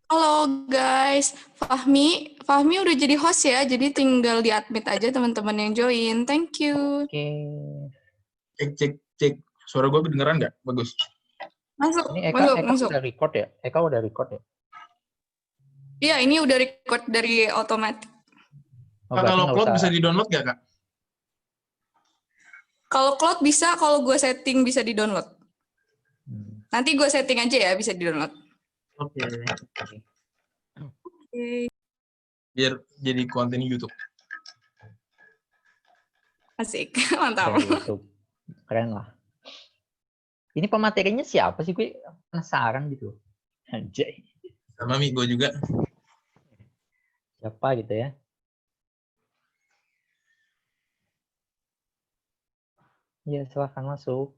Halo guys, Fahmi udah jadi host ya, jadi tinggal di-admit aja teman-teman yang join. Thank you. Oke. Cek, cek, cek. Suara gue kedengeran nggak? Bagus. Masuk, Ini masuk, Eka masuk. udah record ya? Eka udah record ya? Iya, ini udah record dari otomatis. Oh, Kak, berarti kalau nggak cloud usah. bisa di-download nggak, Kak? Kalau cloud bisa, kalau gue setting bisa di-download. Nanti gue setting aja ya, bisa di-download. Oke. Oke. Biar jadi konten YouTube. Asik, mantap. Dari YouTube. Keren lah. Ini pematerinya siapa sih? Gue penasaran gitu. Anjay. Sama Mi, gue juga. Siapa gitu ya? Ya, silahkan masuk.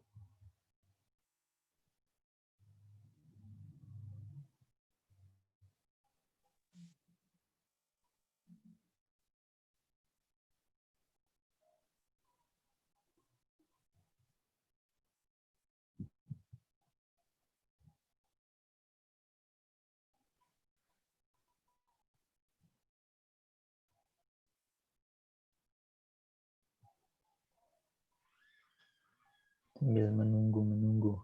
Sambil menunggu.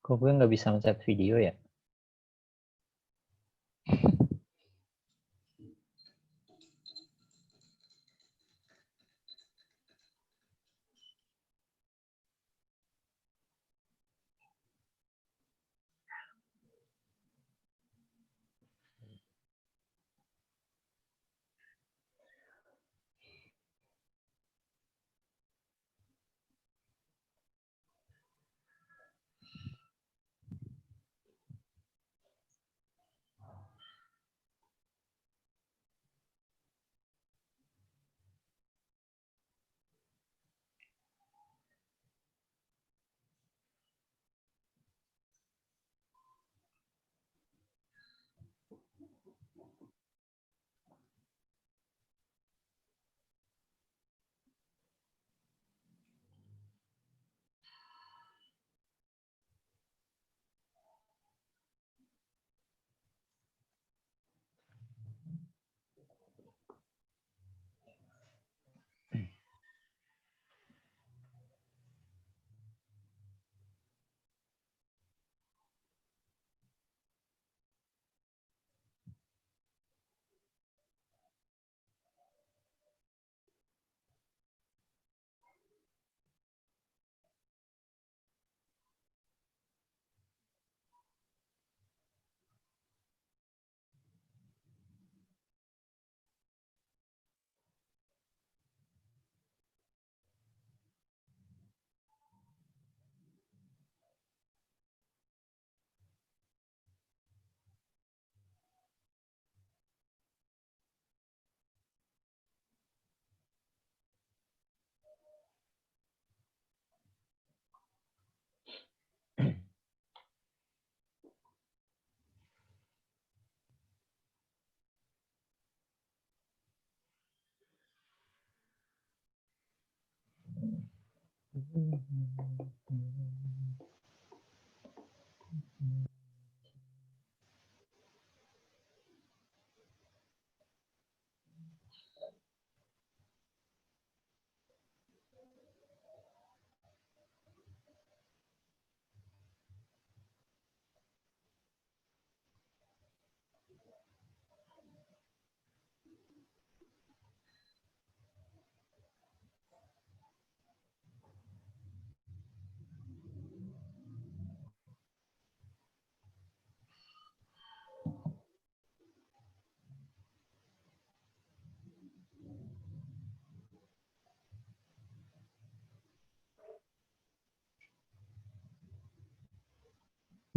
Kok gue nggak bisa nge-chat video ya?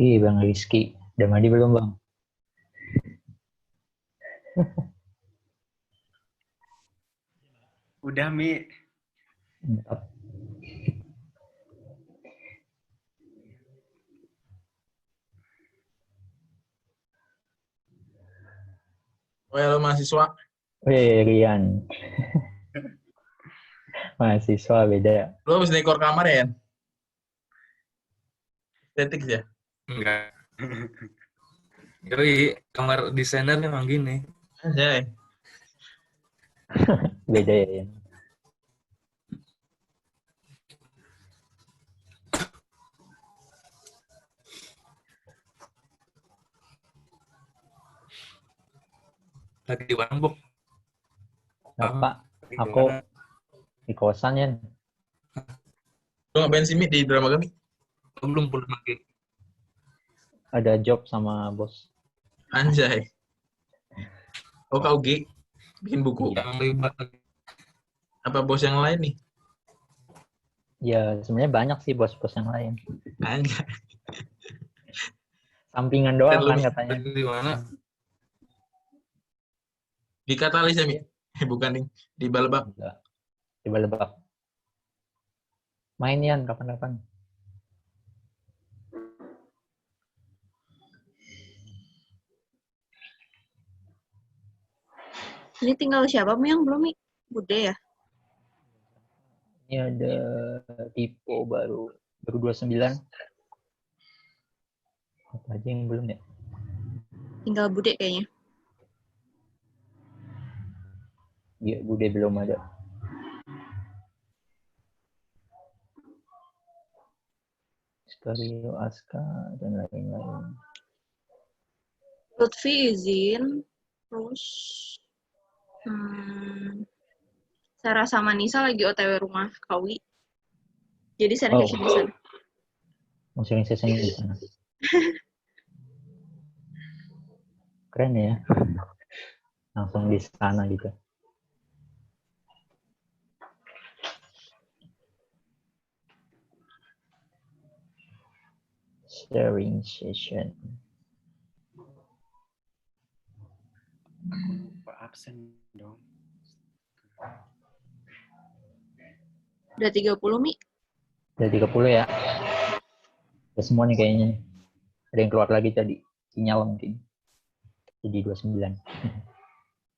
Ih, Bang Rizky. Udah mandi belum, Bang? Udah, Mi. Mantap. Well, mahasiswa. Wih, Rian. Mahasiswa beda. Lo habis dekor kamar ya? Estetik ya? Enggak. Yoi, kamar desainer memang gini. Anjay. Beda ya, Rian. Lagi di mana, Bok? Apa? Lagi di Aku mana? di kosan, ya. Lo ngapain sih, Mi, di drama kami? Oh, belum pulang lagi. Ada job sama bos. Anjay. Oh, kau G. Bikin buku. Iya. Yang libat lagi. Apa bos yang lain nih? Ya, sebenarnya banyak sih bos-bos yang lain. Anjay. Sampingan doang kan lebih- katanya. Lagi di mana? Di Katalis ya, Mi? Bukan nih. Di Balebak. Enggak. Coba lebak. Main Yan kapan-kapan. Ini tinggal siapa Mi yang belum Mi? Bude ya? Ini ada Tipo baru 29. Apa aja yang belum ya? Tinggal Bude kayaknya. Iya, Bude belum ada. Skario, Aska, dan lain-lain. Lutfi izin. Terus Sarah sama Nisa lagi OTW rumah Kawi. Jadi sanitation di sana. Mau sering session di sana. Keren ya. Langsung di sana gitu. Sharing session. Pak absen dong. Udah 30 Mi. Udah 30 ya. Udah semua nih kayaknya. Ada yang keluar lagi tadi. Sinyal mungkin. Jadi 29.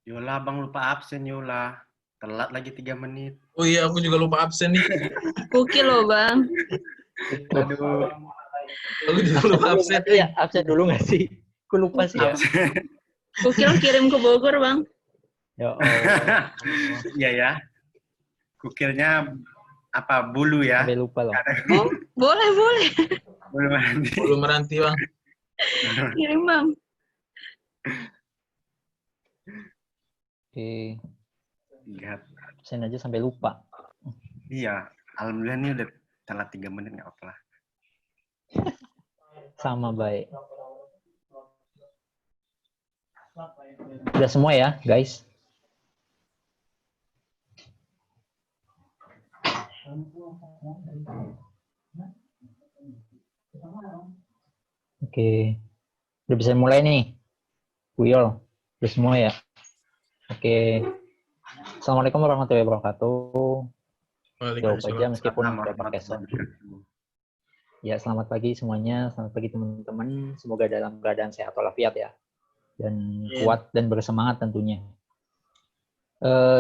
Yola, Bang lupa absen Yola. Telat lagi 3 menit. Oh iya, aku juga lupa absen nih. Gokil loh Bang. Aduh. Aku juga lupa absen. Ya, absen dulu nggak sih? Aku lupa sih ya. Absen. Gokil kirim ke Bogor Bang. Ya Allah. Iya ya. Kukirnya apa bulu ya? Sampai lupa loh. Oh, boleh. Bulu mandi. Belum meranti, Bang. Kirim Bang. Oke. Lihat. Absen aja sampai lupa. Iya. Alhamdulillah ini udah telat 3 menit nggak apa-apa lah. Sama baik. Udah semua ya, guys. Oke. Udah bisa mulai nih. Uyol. Udah semua ya. Oke. Assalamualaikum warahmatullahi wabarakatuh. Jawab aja meskipun udah pakai sound. Ya, selamat pagi semuanya. Selamat pagi teman-teman. Semoga dalam keadaan sehat walafiat ya. Dan kuat dan bersemangat tentunya.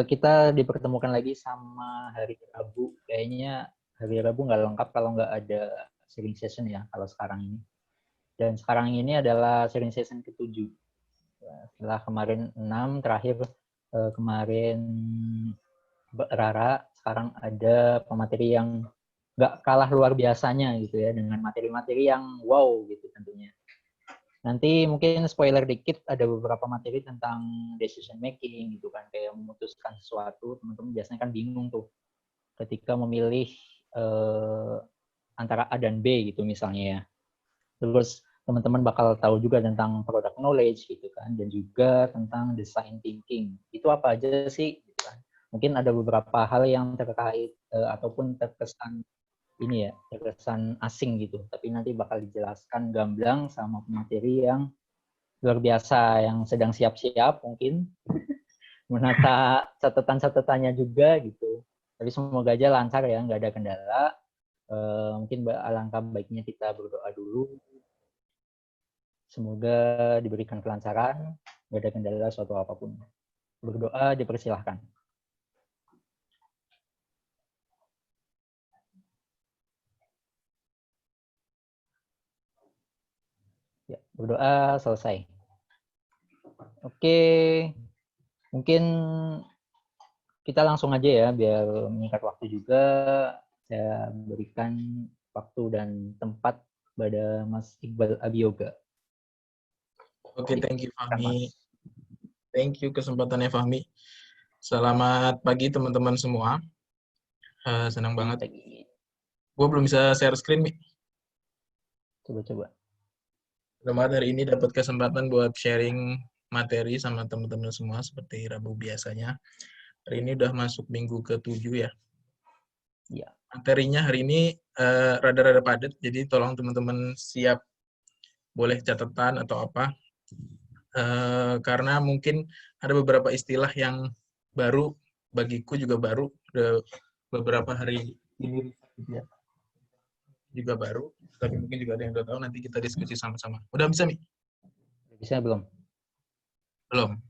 Kita dipertemukan lagi sama hari Rabu. Kayaknya hari Rabu nggak lengkap kalau nggak ada sharing session ya kalau sekarang ini. Dan sekarang ini adalah sharing session ke-7. Setelah kemarin 6, terakhir kemarin Rara, sekarang ada pemateri yang nggak kalah luar biasanya gitu ya, dengan materi-materi yang wow gitu tentunya. Nanti mungkin spoiler dikit, ada beberapa materi tentang decision making gitu kan, kayak memutuskan sesuatu. Teman-teman biasanya kan bingung tuh ketika memilih antara A dan B gitu misalnya ya. Terus teman-teman bakal tahu juga tentang product knowledge gitu kan, dan juga tentang design thinking. Itu apa aja sih gitu kan. Mungkin ada beberapa hal yang terkait ataupun terkesan ini ya, terkesan asing gitu, tapi nanti bakal dijelaskan gamblang sama pemateri yang luar biasa yang sedang siap-siap mungkin menata catatan-catatannya juga gitu. Tapi semoga aja lancar ya, nggak ada kendala. Mungkin alangkah baiknya kita berdoa dulu. Semoga diberikan kelancaran, nggak ada kendala suatu apapun. Berdoa dipersilahkan. Ya, berdoa selesai. Oke, mungkin kita langsung aja ya, biar meningkat waktu juga. Saya berikan waktu dan tempat pada Mas Iqbal Abioga. Oke, thank you Fahmi. Mas. Thank you kesempatannya Fahmi. Selamat pagi teman-teman semua. Senang banget. Gue belum bisa share screen, Mi. Coba. Selamat hari ini dapat kesempatan buat sharing materi sama teman-teman semua seperti Rabu biasanya. Hari ini udah masuk minggu ke-7 ya. Iya. Materinya hari ini rada-rada padat, jadi tolong teman-teman siap boleh catatan atau apa. Karena mungkin ada beberapa istilah yang baru, bagiku juga baru, udah beberapa hari ini juga baru, tapi mungkin juga ada yang udah tahu, nanti kita diskusi sama-sama. Udah bisa, Mi? Bisa belum? Belum.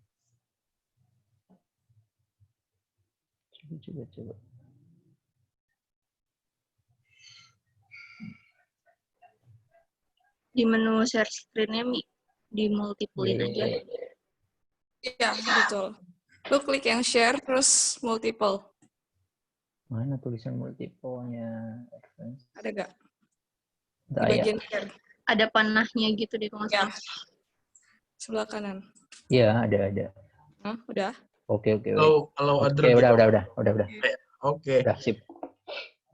Coba. Di menu share screen-nya, Mi, di multiplein aja. Iya, betul. Lu klik yang share, terus multiple. Mana tulisan multiple-nya? Ada nggak? Di Udah ya. bagian share. Ada panahnya gitu deh kalau nggak Ya, salah. sebelah kanan. Iya, ada. Udah? Oke. Kalau other Oke, gitu. udah. Oke. Udah, sip.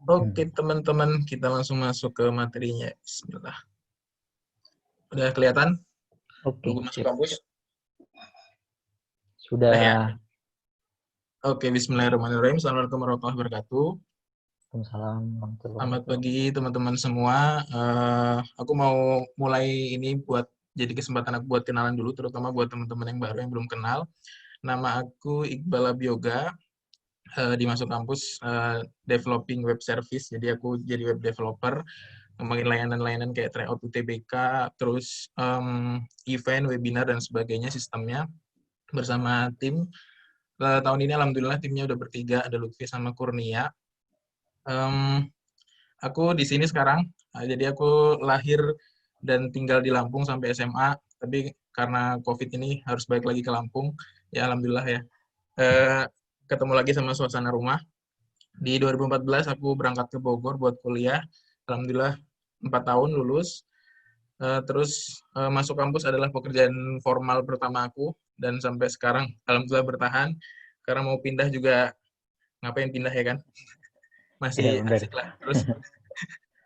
Oke, teman-teman, kita langsung masuk ke materinya. Bismillah. Udah kelihatan? Oke, Logo masuk sip. kampus? Sudah. Ya. Oke, bismillahirrahmanirrahim. Assalamualaikum warahmatullahi wabarakatuh. Waalaikumsalam. Selamat pagi teman-teman semua. Aku mau mulai ini buat jadi kesempatan aku buat kenalan dulu, terutama buat teman-teman yang baru yang belum kenal. Nama aku Iqbal Abioga, di Masuk Kampus developing web service. Jadi aku jadi web developer, ngembangin layanan-layanan kayak tryout UTBK, terus event, webinar, dan sebagainya sistemnya bersama tim. Tahun ini alhamdulillah timnya udah bertiga, ada Lutfi sama Kurnia. Aku di sini sekarang, jadi aku lahir dan tinggal di Lampung sampai SMA, tapi karena COVID ini harus balik lagi ke Lampung, ya alhamdulillah ya. Ketemu lagi sama suasana rumah. Di 2014 aku berangkat ke Bogor buat kuliah, alhamdulillah 4 tahun lulus. Terus masuk kampus adalah pekerjaan formal pertama aku, dan sampai sekarang alhamdulillah bertahan. Karena mau pindah juga, ngapain pindah ya kan? Masih asik lah. Terus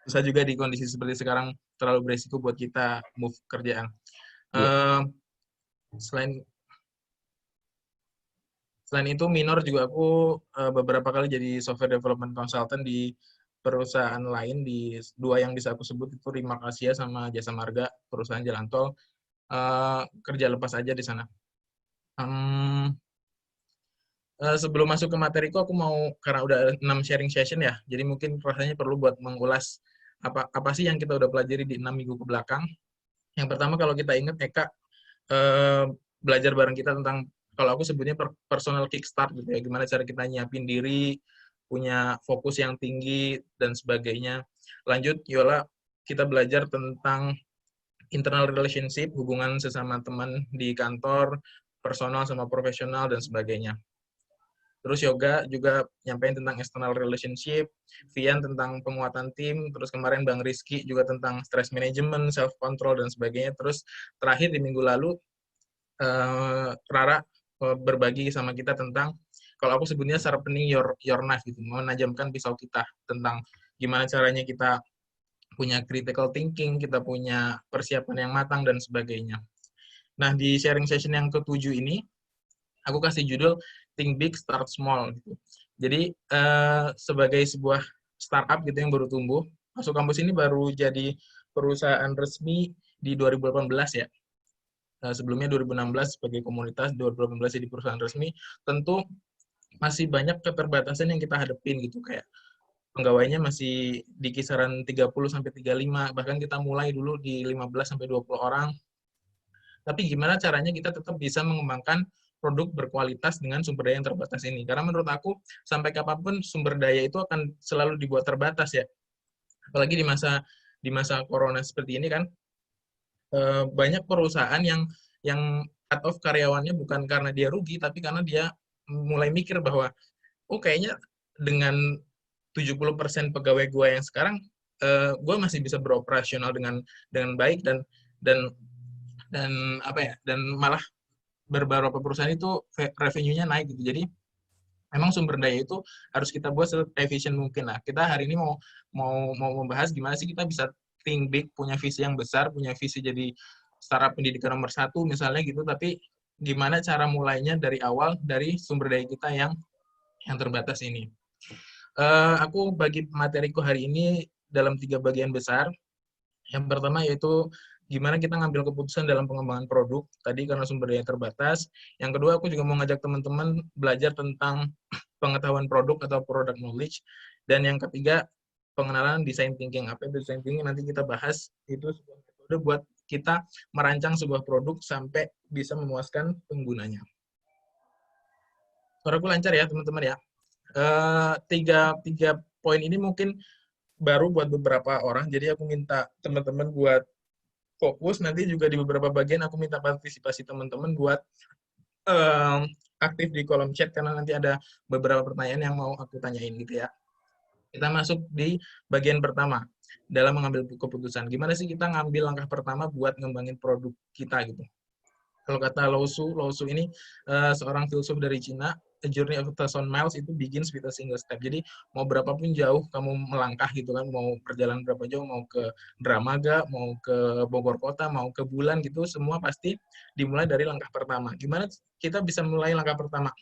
susah juga di kondisi seperti sekarang, terlalu beresiko buat kita move kerjaan. Selain itu minor juga aku beberapa kali jadi software development consultant di perusahaan lain, di dua yang bisa aku sebut itu Rimak Asia sama Jasa Marga, perusahaan jalan tol. Kerja lepas aja di sana. Sebelum masuk ke materiku, aku mau, karena udah 6 sharing session ya, jadi mungkin rasanya perlu buat mengulas apa sih yang kita udah pelajari di 6 minggu ke belakang. Yang pertama, kalau kita ingat, Eka belajar bareng kita tentang, kalau aku sebutnya personal kickstart gitu ya, gimana cara kita nyiapin diri punya fokus yang tinggi, dan sebagainya. Lanjut, Yola, kita belajar tentang internal relationship, hubungan sesama teman di kantor, personal sama profesional, dan sebagainya. Terus Yoga juga nyampein tentang external relationship, Vian tentang penguatan tim, terus kemarin Bang Rizky juga tentang stress management, self control, dan sebagainya. Terus terakhir di minggu lalu Rara berbagi sama kita tentang, kalau aku sebutnya sharpening your knife gitu, menajamkan pisau kita, tentang gimana caranya kita punya critical thinking, kita punya persiapan yang matang, dan sebagainya. Nah, di sharing session yang ke-7 ini, aku kasih judul Think Big, Start Small. Gitu. Jadi, sebagai sebuah startup gitu yang baru tumbuh, Masuk Kampus ini baru jadi perusahaan resmi di 2018 ya. Sebelumnya 2016 sebagai komunitas, 2018 jadi perusahaan resmi, tentu masih banyak keterbatasan yang kita hadepin gitu, kayak penggawainya masih di kisaran 30-35, bahkan kita mulai dulu di 15-20 orang. Tapi gimana caranya kita tetap bisa mengembangkan produk berkualitas dengan sumber daya yang terbatas ini. Karena menurut aku, sampai kapanpun sumber daya itu akan selalu dibuat terbatas ya. Apalagi di masa corona seperti ini kan, banyak perusahaan yang cut off karyawannya bukan karena dia rugi, tapi karena dia mulai mikir bahwa, oh kayaknya dengan 70% pegawai gue yang sekarang, gue masih bisa beroperasional dengan baik, dan apa ya, dan malah beberapa perusahaan itu revenue-nya naik gitu. Jadi memang sumber daya itu harus kita buat se-efficient mungkin lah. Kita hari ini mau membahas gimana sih kita bisa think big, punya visi yang besar, punya visi jadi startup pendidikan nomor 1 misalnya gitu, tapi gimana cara mulainya dari awal, dari sumber daya kita yang terbatas ini. Aku bagi materiku hari ini dalam 3 bagian besar. Yang pertama yaitu gimana kita ngambil keputusan dalam pengembangan produk, tadi karena sumber daya terbatas. Yang kedua, aku juga mau ngajak teman-teman belajar tentang pengetahuan produk atau product knowledge. Dan yang ketiga, pengenalan design thinking. Apa itu design thinking? Nanti kita bahas. Itu sebuah metode buat kita merancang sebuah produk sampai bisa memuaskan penggunanya. Suaraku lancar ya, teman-teman ya. Tiga poin ini mungkin baru buat beberapa orang, jadi aku minta teman-teman buat fokus. Nanti juga di beberapa bagian aku minta partisipasi teman-teman buat aktif di kolom chat, karena nanti ada beberapa pertanyaan yang mau aku tanyain gitu ya. Kita masuk di bagian pertama, dalam mengambil keputusan. Gimana sih kita ngambil langkah pertama buat ngembangin produk kita gitu. Kalau kata Lao Tzu ini seorang filsuf dari Cina, a journey of 1,000 miles itu begins with a single step. Jadi mau berapapun jauh kamu melangkah gitu kan, mau perjalanan berapa jauh, mau ke Dramaga, mau ke Bogor Kota, mau ke bulan gitu, semua pasti dimulai dari langkah pertama. Gimana kita bisa mulai langkah pertama?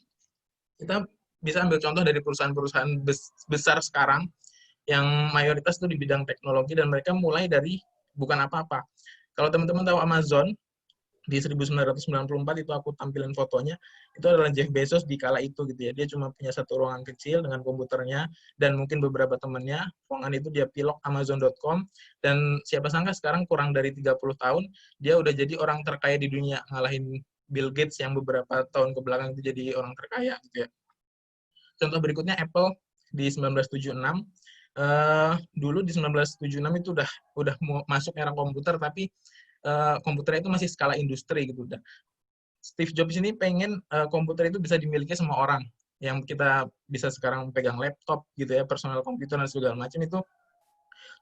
Kita bisa ambil contoh dari perusahaan-perusahaan besar sekarang yang mayoritas itu di bidang teknologi, dan mereka mulai dari bukan apa-apa. Kalau teman-teman tahu Amazon, di 1994 itu aku tampilin fotonya, itu adalah Jeff Bezos di kala itu gitu ya. Dia cuma punya satu ruangan kecil dengan komputernya dan mungkin beberapa temannya. Ruangan itu dia pilok Amazon.com, dan siapa sangka sekarang kurang dari 30 tahun dia udah jadi orang terkaya di dunia, ngalahin Bill Gates yang beberapa tahun kebelakang itu jadi orang terkaya gitu ya. Contoh berikutnya Apple di 1976. Dulu di 1976 itu udah masuk era komputer, tapi komputernya itu masih skala industri gitu. Steve Jobs ini pengen komputer itu bisa dimiliki semua orang. Yang kita bisa sekarang pegang laptop gitu ya, personal komputer dan segala macam itu.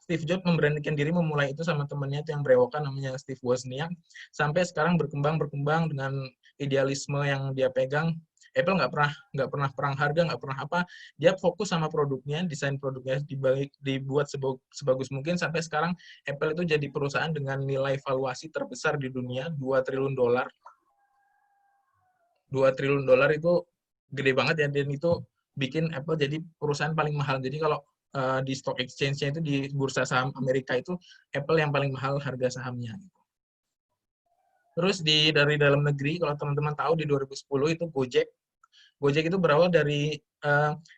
Steve Jobs memberanikan diri memulai itu sama temannya itu yang berewokan namanya Steve Wozniak, sampai sekarang berkembang dengan idealisme yang dia pegang. Apple nggak pernah perang harga, nggak pernah apa. Dia fokus sama produknya, desain produknya dibuat sebagus mungkin, sampai sekarang Apple itu jadi perusahaan dengan nilai valuasi terbesar di dunia, 2 triliun dolar. 2 triliun dolar itu gede banget ya, dan itu bikin Apple jadi perusahaan paling mahal. Jadi kalau di stock exchange-nya itu, di bursa saham Amerika itu, Apple yang paling mahal harga sahamnya. Terus dari dalam negeri, kalau teman-teman tahu di 2010 itu Gojek. Gojek itu berawal dari,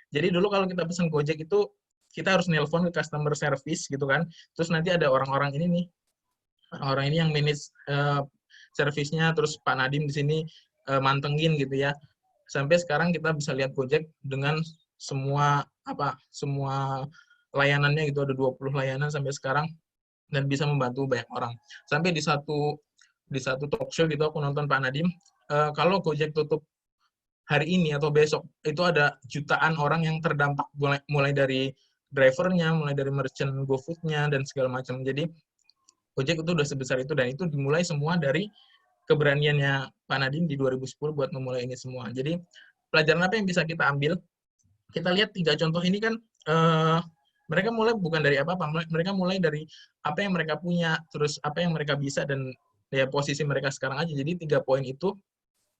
jadi dulu kalau kita pesan Gojek itu, kita harus nelpon ke customer service gitu kan. Terus nanti ada orang-orang ini nih, orang-orang ini yang manage service-nya, terus Pak Nadiem di sini mantengin gitu ya. Sampai sekarang kita bisa lihat Gojek dengan semua semua layanannya gitu, ada 20 layanan sampai sekarang dan bisa membantu banyak orang. Sampai di satu talk show gitu aku nonton Pak Nadiem, kalau Gojek tutup hari ini atau besok, itu ada jutaan orang yang terdampak, mulai dari drivernya, mulai dari merchant GoFood-nya, dan segala macam. Jadi, Gojek itu udah sebesar itu, dan itu dimulai semua dari keberaniannya Pak Nadiem di 2010 buat memulai ini semua. Jadi, pelajaran apa yang bisa kita ambil? Kita lihat 3 contoh ini kan, mereka mulai bukan dari apa-apa, mereka mulai dari apa yang mereka punya, terus apa yang mereka bisa, dan ya posisi mereka sekarang aja. Jadi 3 poin itu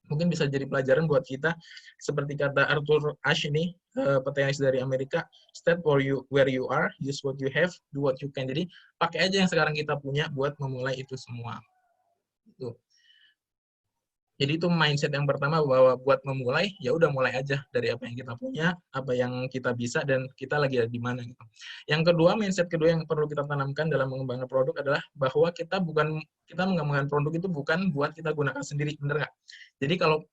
mungkin bisa jadi pelajaran buat kita. Seperti kata Arthur Ashe ini, petenis dari Amerika, start where you are, use what you have, do what you can. Jadi pakai aja yang sekarang kita punya buat memulai itu semua. Itu. Jadi itu mindset yang pertama, bahwa buat memulai, ya udah mulai aja dari apa yang kita punya, apa yang kita bisa, dan kita lagi ada di mana gitu. Yang kedua, mindset kedua yang perlu kita tanamkan dalam mengembangkan produk adalah bahwa kita mengembangkan produk itu bukan buat kita gunakan sendiri, bener nggak? Jadi kalau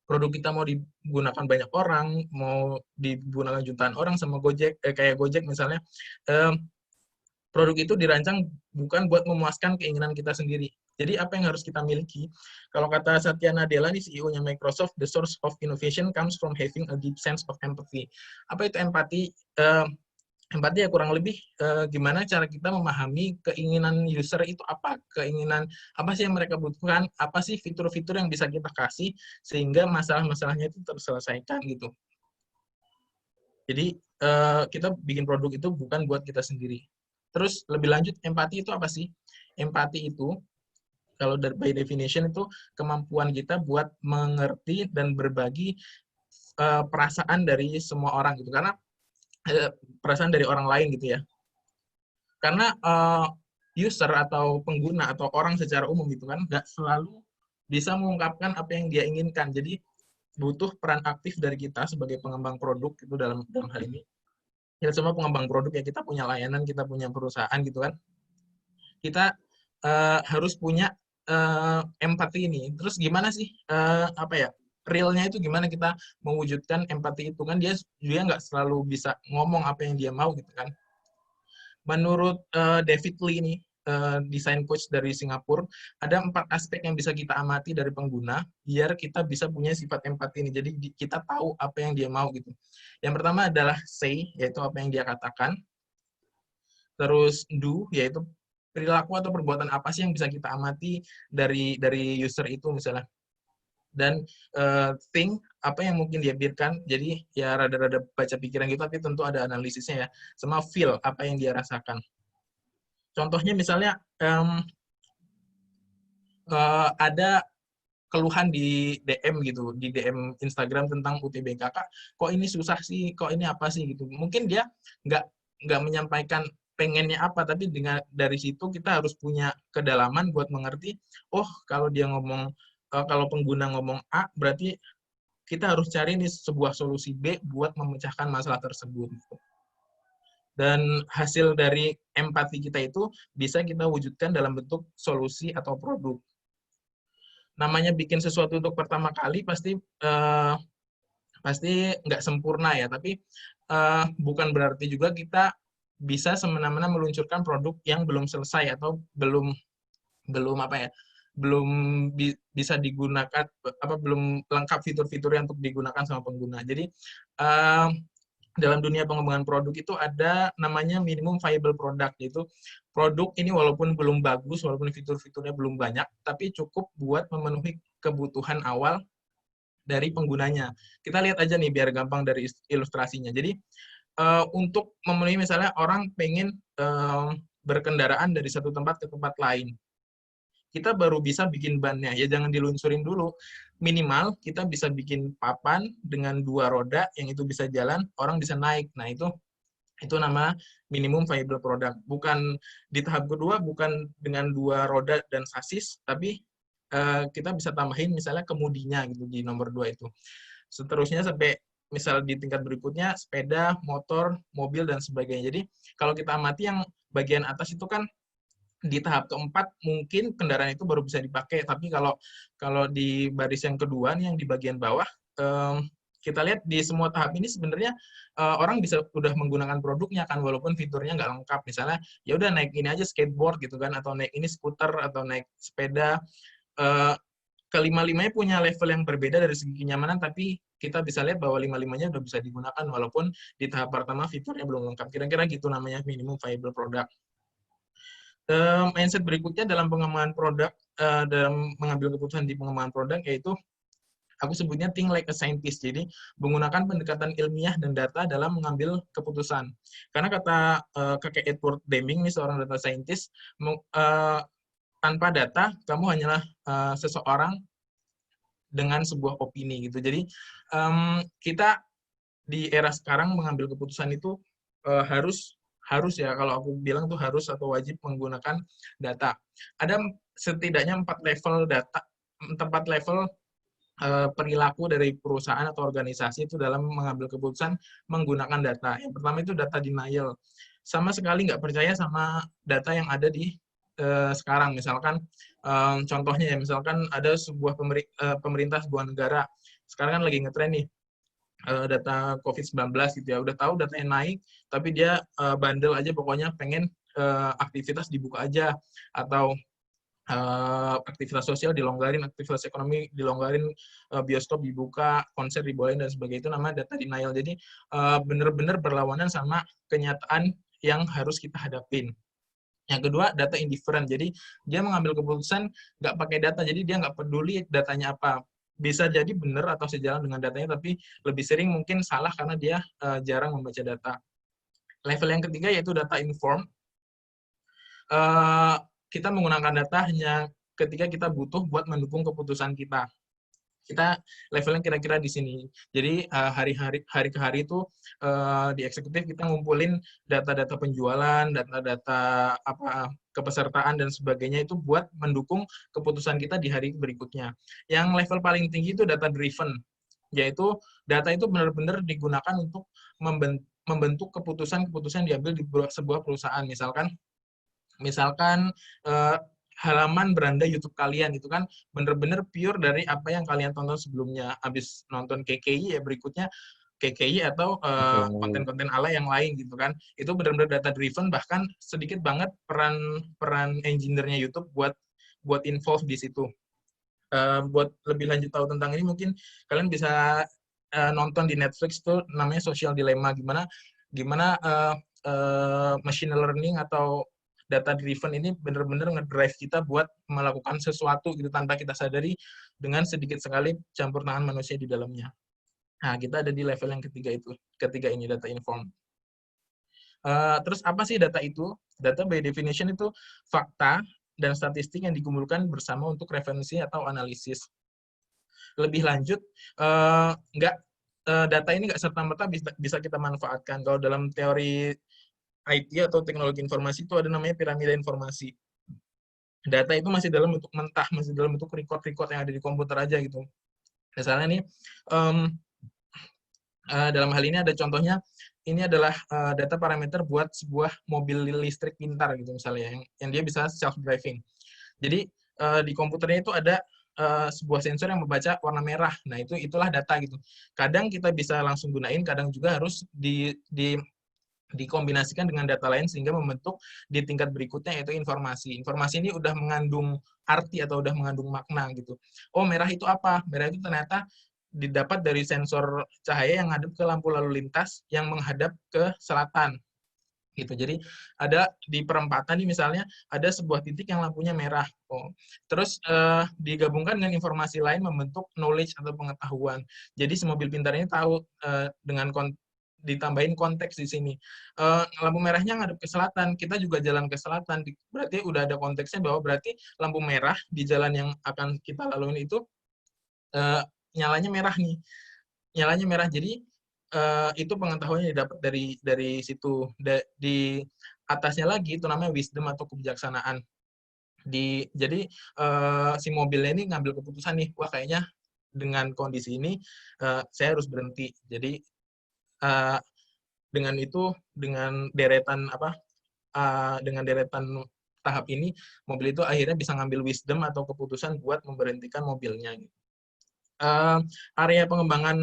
produk kita mau digunakan banyak orang, mau digunakan jutaan orang sama Gojek, kayak Gojek misalnya, produk itu dirancang bukan buat memuaskan keinginan kita sendiri. Jadi apa yang harus kita miliki? Kalau kata Satya Nadella, nih CEO-nya Microsoft, the source of innovation comes from having a deep sense of empathy. Apa itu empati? Empati ya kurang lebih gimana cara kita memahami keinginan user itu apa, keinginan apa sih yang mereka butuhkan, apa sih fitur-fitur yang bisa kita kasih sehingga masalah-masalahnya itu terselesaikan gitu. Jadi kita bikin produk itu bukan buat kita sendiri. Terus lebih lanjut, empati itu apa sih? Empati itu kalau by definition itu kemampuan kita buat mengerti dan berbagi perasaan dari semua orang gitu, karena perasaan dari orang lain gitu ya. Karena user atau pengguna atau orang secara umum gitu kan nggak selalu bisa mengungkapkan apa yang dia inginkan. Jadi butuh peran aktif dari kita sebagai pengembang produk itu dalam hal ini. Ya semua pengembang produk ya, kita punya layanan, kita punya perusahaan gitu kan. Kita harus punya empati ini. Terus gimana sih realnya itu gimana kita mewujudkan empati itu kan? Dia nggak selalu bisa ngomong apa yang dia mau gitu kan. Menurut David Lee nih, desain coach dari Singapura, ada 4 aspek yang bisa kita amati dari pengguna biar kita bisa punya sifat empati ini. Jadi kita tahu apa yang dia mau gitu. Yang pertama adalah say, yaitu apa yang dia katakan. Terus do, yaitu perilaku atau perbuatan apa sih yang bisa kita amati dari user itu misalnya. Dan think, apa yang mungkin dia pikirkan, jadi ya rada-rada baca pikiran gitu, tapi tentu ada analisisnya ya. Sama feel, apa yang dia rasakan. Contohnya misalnya, ada keluhan di DM gitu, di DM Instagram tentang UTBK, Kak, kok ini susah sih, kok ini apa sih gitu. Mungkin dia nggak menyampaikan pengennya apa, tapi dari situ kita harus punya kedalaman buat mengerti, oh kalau dia ngomong, kalau pengguna ngomong A, berarti kita harus cari nih sebuah solusi B buat memecahkan masalah tersebut. Dan hasil dari empati kita itu bisa kita wujudkan dalam bentuk solusi atau produk. Namanya bikin sesuatu untuk pertama kali pasti nggak sempurna ya, tapi bukan berarti juga kita bisa semena-mena meluncurkan produk yang belum selesai atau belum bisa digunakan, belum lengkap fitur-fiturnya untuk digunakan sama pengguna. Jadi dalam dunia pengembangan produk itu ada namanya minimum viable product, yaitu produk ini walaupun belum bagus, walaupun fitur-fiturnya belum banyak, tapi cukup buat memenuhi kebutuhan awal dari penggunanya. Kita lihat aja nih biar gampang dari ilustrasinya. Jadi untuk memenuhi misalnya orang pengen berkendaraan dari satu tempat ke tempat lain. Kita baru bisa bikin bannya, ya jangan diluncurin dulu. Minimal kita bisa bikin papan dengan 2 roda yang itu bisa jalan, orang bisa naik. Nah itu nama minimum viable product. Bukan di tahap kedua, bukan dengan 2 roda dan sasis, tapi kita bisa tambahin misalnya kemudinya gitu di nomor 2 itu. Seterusnya sampai misal di tingkat berikutnya sepeda, motor, mobil, dan sebagainya. Jadi kalau kita amati yang bagian atas itu kan di tahap keempat mungkin kendaraan itu baru bisa dipakai, tapi kalau di baris yang kedua nih yang di bagian bawah kita lihat di semua tahap ini sebenarnya orang bisa udah menggunakan produknya kan, walaupun fiturnya nggak lengkap. Misalnya ya udah naik ini aja skateboard gitu kan, atau naik ini skuter, atau naik sepeda. Kelima-limanya punya level yang berbeda dari segi kenyamanan, tapi kita bisa lihat bahwa lima-limanya udah bisa digunakan walaupun di tahap pertama fiturnya belum lengkap. Kira-kira gitu namanya minimum viable product. Mindset berikutnya dalam pengembangan produk, dalam mengambil keputusan di pengembangan produk, yaitu aku sebutnya think like a scientist. Jadi menggunakan pendekatan ilmiah dan data dalam mengambil keputusan. Karena kata kakek Edward Deming, nih seorang data scientist, tanpa data kamu hanyalah seseorang dengan sebuah opini gitu. Jadi kita di era sekarang mengambil keputusan itu harus ya, kalau aku bilang tuh harus atau wajib menggunakan data. Ada setidaknya 4 level data, 4 level perilaku dari perusahaan atau organisasi itu dalam mengambil keputusan menggunakan data. Yang pertama itu data denial. Sama sekali nggak percaya sama data yang ada di sekarang. Misalkan contohnya ya, misalkan ada sebuah pemerintah sebuah negara sekarang kan lagi ngetren nih data COVID-19 gitu ya, udah tahu datanya naik tapi dia bandel aja, pokoknya pengen aktivitas dibuka aja, atau aktivitas sosial dilonggarin, aktivitas ekonomi dilonggarin, bioskop dibuka, konser dibolehin dan sebagainya. Itu namanya data denial. Jadi benar-benar berlawanan sama kenyataan yang harus kita hadapin. Yang kedua, data indifferent. Jadi, dia mengambil keputusan nggak pakai data. Jadi, dia nggak peduli datanya apa. Bisa jadi benar atau sejalan dengan datanya, tapi lebih sering mungkin salah karena dia jarang membaca data. Level yang ketiga yaitu data informed. Kita menggunakan data hanya ketika kita butuh buat mendukung keputusan kita. Kita levelnya kira-kira di sini. Jadi hari ke hari itu di eksekutif kita ngumpulin data-data penjualan, data-data apa kepesertaan dan sebagainya itu buat mendukung keputusan kita di hari berikutnya. Yang level paling tinggi itu data driven, yaitu data itu benar-benar digunakan untuk membentuk keputusan-keputusan diambil di sebuah perusahaan. Misalkan halaman beranda YouTube kalian itu kan bener-bener pure dari apa yang kalian tonton sebelumnya. Habis nonton KKI ya berikutnya KKI atau konten-konten ala yang lain gitu kan. Itu benar-benar data driven, bahkan sedikit banget peran engineer-nya YouTube buat involve di situ. Buat lebih lanjut tahu tentang ini mungkin kalian bisa nonton di Netflix tuh namanya Social Dilemma, gimana machine learning atau data driven ini benar-benar ngedrive kita buat melakukan sesuatu gitu tanpa kita sadari dengan sedikit sekali campur tangan manusia di dalamnya. Nah, kita ada di level yang ketiga ini, data informed. Terus apa sih data itu? Data by definition itu fakta dan statistik yang dikumpulkan bersama untuk referensi atau analisis. Lebih lanjut, data ini nggak serta-merta bisa kita manfaatkan. Kalau dalam teori IT atau teknologi informasi itu ada namanya piramida informasi. Data itu masih dalam bentuk mentah, masih dalam bentuk record-record yang ada di komputer aja gitu. Misalnya nih, dalam hal ini ada contohnya, ini adalah data parameter buat sebuah mobil listrik pintar gitu misalnya, yang dia bisa self-driving. Jadi di komputernya itu ada sebuah sensor yang membaca warna merah. Nah itulah data gitu. Kadang kita bisa langsung gunain, kadang juga harus dikombinasikan dengan data lain sehingga membentuk di tingkat berikutnya yaitu informasi. Informasi ini udah mengandung arti atau udah mengandung makna gitu. Oh, merah itu apa? Merah itu ternyata didapat dari sensor cahaya yang ngadep ke lampu lalu lintas yang menghadap ke selatan. Gitu. Jadi ada di perempatan nih misalnya ada sebuah titik yang lampunya merah. Oh. Terus digabungkan dengan informasi lain membentuk knowledge atau pengetahuan. Jadi si mobil pintar ini tahu dengan ditambahin konteks di sini. Lampu merahnya ngadep ke selatan, kita juga jalan ke selatan. Berarti udah ada konteksnya bahwa berarti lampu merah di jalan yang akan kita lalui itu nyalanya merah nih. Nyalanya merah. Jadi itu pengetahuannya didapat dari situ. Di atasnya lagi itu namanya wisdom atau kebijaksanaan. Jadi si mobilnya ini ngambil keputusan nih, wah kayaknya dengan kondisi ini saya harus berhenti. Jadi dengan deretan tahap ini, mobil itu akhirnya bisa ngambil wisdom atau keputusan buat memberhentikan mobilnya. Area pengembangan